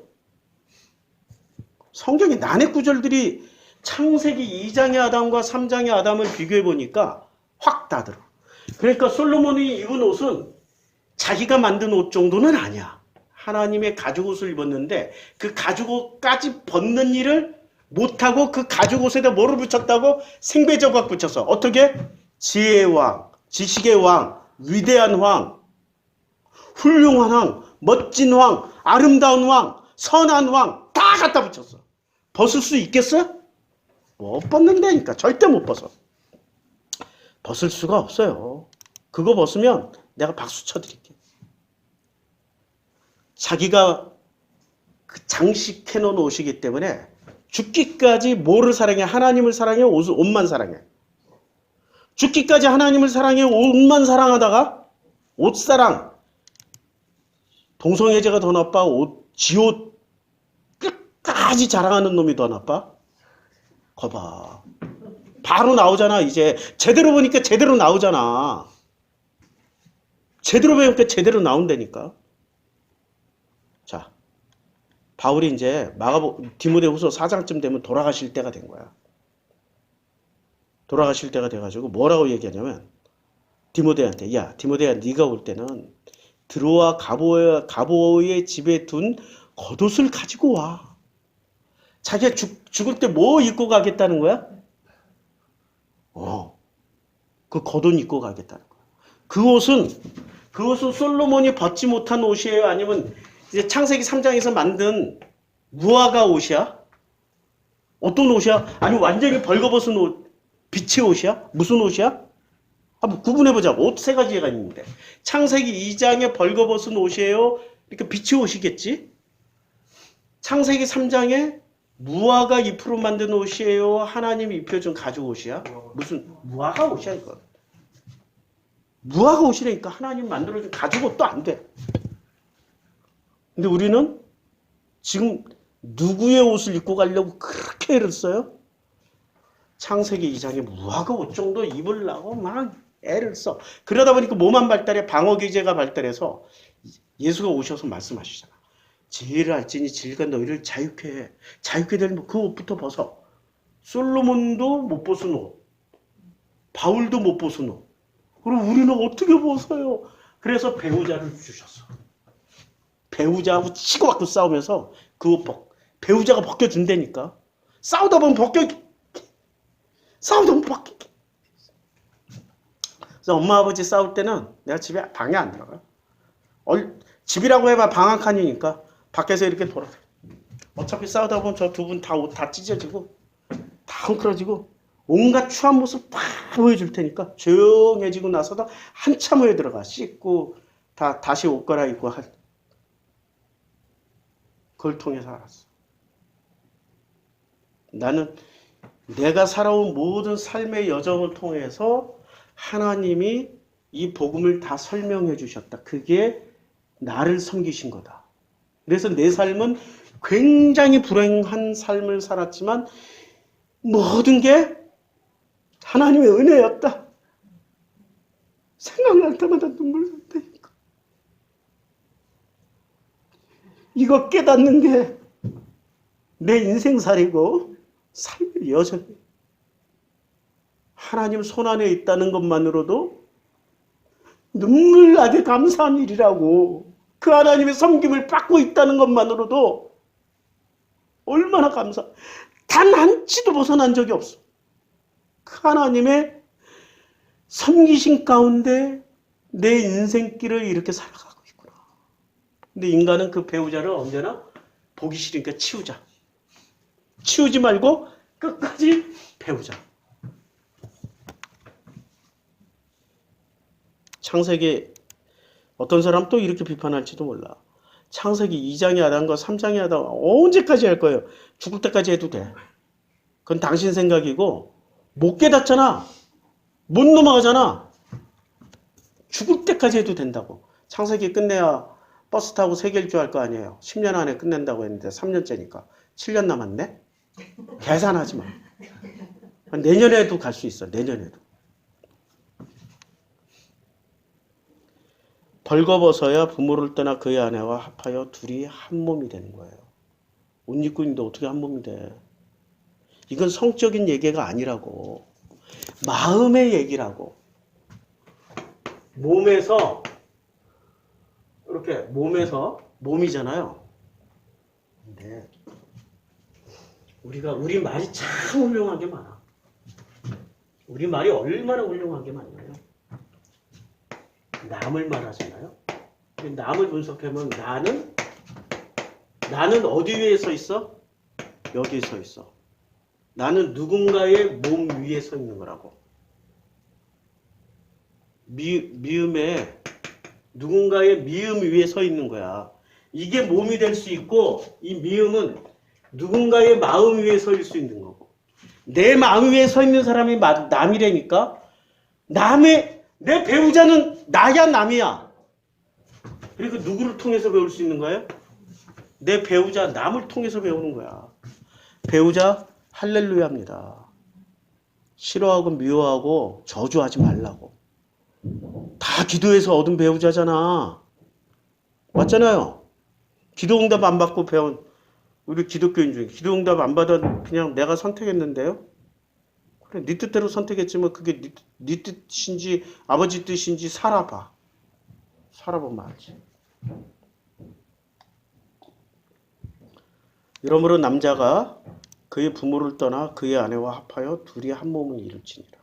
성경의 난해 구절들이 창세기 2장의 아담과 3장의 아담을 비교해 보니까 확 다들어. 그러니까 솔로몬이 입은 옷은 자기가 만든 옷 정도는 아니야. 하나님의 가죽옷을 입었는데 그 가죽옷까지 벗는 일을 못하고 그 가죽옷에다 뭐를 붙였다고? 생배조각 붙였어. 어떻게? 지혜의 왕, 지식의 왕, 위대한 왕, 훌륭한 왕, 멋진 왕, 아름다운 왕, 선한 왕 다 갖다 붙였어. 벗을 수 있겠어? 못 벗는다니까. 절대 못 벗어. 벗을 수가 없어요. 그거 벗으면 내가 박수 쳐드릴게. 자기가 그 장식해놓은 옷이기 때문에 죽기까지 뭐를 사랑해? 하나님을 사랑해? 옷만 사랑해? 죽기까지 하나님을 사랑해? 옷만 사랑하다가 옷사랑. 동성애자가 더 나빠? 지옷 끝까지 자랑하는 놈이 더 나빠? 거봐. 바로 나오잖아. 이제 제대로 보니까 제대로 나오잖아. 제대로 배우니까 제대로 나온다니까. 자, 바울이 이제 디모데후서 4장쯤 되면 돌아가실 때가 된 거야. 돌아가실 때가 돼가지고 뭐라고 얘기하냐면 디모데한테, 야 디모데야, 네가 올 때는 드로아 가보의 집에 둔 겉옷을 가지고 와. 자기가 죽을 때 뭐 입고 가겠다는 거야? 그 겉옷 입고 가겠다는 거야. 그 옷은 솔로몬이 벗지 못한 옷이에요? 아니면 이제 창세기 3장에서 만든 무화과 옷이야? 어떤 옷이야? 아니면 완전히 벌거벗은 옷, 빛의 옷이야? 무슨 옷이야? 한번 구분해보자. 옷 세 가지가 있는데 창세기 2장에 벌거벗은 옷이에요? 그러니까 빛의 옷이겠지? 창세기 3장에 무화과 잎으로 만든 옷이에요? 하나님이 입혀준 가죽 옷이야? 무슨 무화과 옷이야 이거? 무화과 옷이라니까. 하나님 만들어준 가죽 옷도 안 돼. 근데 우리는 지금 누구의 옷을 입고 가려고 그렇게 애를 써요? 창세기 2장에 무화과 옷 정도 입으려고 막 애를 써. 그러다 보니까 몸만 발달해 방어기제가 발달해서 예수가 오셔서 말씀하시잖아. 지혜를 알지니 지혜가 너희를 자유케 해. 자유케 되면 그 옷부터 벗어. 솔로몬도 못 벗은 옷. 바울도 못 벗은 옷. 그럼 우리는 어떻게 벗어요? 그래서 배우자를 주셨어. 배우자하고 치고받고 싸우면서 그 옷 배우자가 벗겨준다니까. 싸우다 보면 싸우다 보면 벗겨. 그래서 엄마 아버지 싸울 때는 내가 집에 방에 안 들어가. 집이라고 해봐 방 한 칸이니까 밖에서 이렇게 돌아서. 어차피 싸우다 보면 저 두 분 다 옷 다 찢어지고 다 헝클어지고 온갖 추한 모습 다 보여줄 테니까 조용해지고 나서도 한참 후에 들어가 씻고 다시 옷 갈아입고 그걸 통해서 알았어. 나는 내가 살아온 모든 삶의 여정을 통해서 하나님이 이 복음을 다 설명해 주셨다. 그게 나를 섬기신 거다. 그래서 내 삶은 굉장히 불행한 삶을 살았지만 모든 게 하나님의 은혜였다. 생각날 때마다 눈물 난다니까. 이거 깨닫는 게 내 인생살이고 삶의 여정이에요. 하나님 손안에 있다는 것만으로도 눈물 나게 감사한 일이라고. 그 하나님의 섬김을 받고 있다는 것만으로도 얼마나 단 한 치도 벗어난 적이 없어. 그 하나님의 섬기신 가운데 내 인생길을 이렇게 살아가고 있구나. 근데 인간은 그 배우자를 언제나 보기 싫으니까 치우자. 치우지 말고 끝까지 배우자. 창세기 어떤 사람 또 이렇게 비판할지도 몰라. 창세기 2장의 아담과 3장의 아담 언제까지 할 거예요? 죽을 때까지 해도 돼. 그건 당신 생각이고 못 깨닫잖아. 못 넘어가잖아. 죽을 때까지 해도 된다고. 창세기 끝내야 버스 타고 세계 일주 할 거 아니에요. 10년 안에 끝낸다고 했는데 3년째니까 7년 남았네? 계산하지 마. 내년에도 갈 수 있어. 내년에도. 벌거벗어야 부모를 떠나 그의 아내와 합하여 둘이 한 몸이 되는 거예요. 옷 입고 있는데 어떻게 한 몸이 돼? 이건 성적인 얘기가 아니라고. 마음의 얘기라고. 몸에서 이렇게 몸이잖아요. 근데 우리 말이 참 훌륭한 게 많아. 우리 말이 얼마나 훌륭한 게 많냐면 남을 말하잖아요. 남을 분석하면 나는 어디 위에 서 있어? 여기 서 있어. 나는 누군가의 몸 위에 서 있는 거라고. 미음에 누군가의 미음 위에 서 있는 거야. 이게 몸이 될 수 있고 이 미음은 누군가의 마음 위에 서 있을 수 있는 거고. 내 마음 위에 서 있는 사람이 남이라니까. 내 배우자는 나야 남이야. 그리고 누구를 통해서 배울 수 있는 거예요? 내 배우자 남을 통해서 배우는 거야. 배우자 할렐루야입니다. 싫어하고 미워하고 저주하지 말라고. 다 기도해서 얻은 배우자잖아. 맞잖아요. 기도응답 안 받고 배운 우리 기독교인 중에 기도응답 안 받아 그냥 내가 선택했는데요. 그래, 네 뜻대로 선택했지만 그게 네 뜻인지 아버지 뜻인지 살아봐. 살아보면 알지. 이러므로 남자가 그의 부모를 떠나 그의 아내와 합하여 둘이 한 몸을 이룰지니라.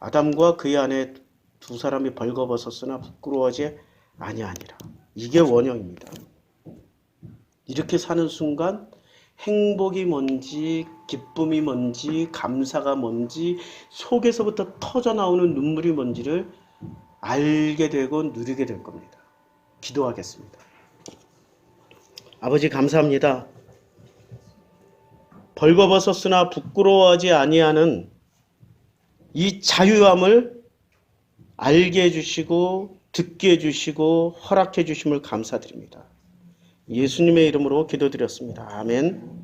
아담과 그의 아내 두 사람이 벌거벗었으나 부끄러워하지 아니하니라. 이게 원형입니다. 이렇게 사는 순간 행복이 뭔지 기쁨이 뭔지 감사가 뭔지 속에서부터 터져나오는 눈물이 뭔지를 알게 되고 누리게 될 겁니다. 기도하겠습니다. 아버지 감사합니다. 벌거벗었으나 부끄러워하지 아니하는 이 자유함을 알게 해주시고 듣게 해주시고 허락해 주심을 감사드립니다. 예수님의 이름으로 기도드렸습니다. 아멘.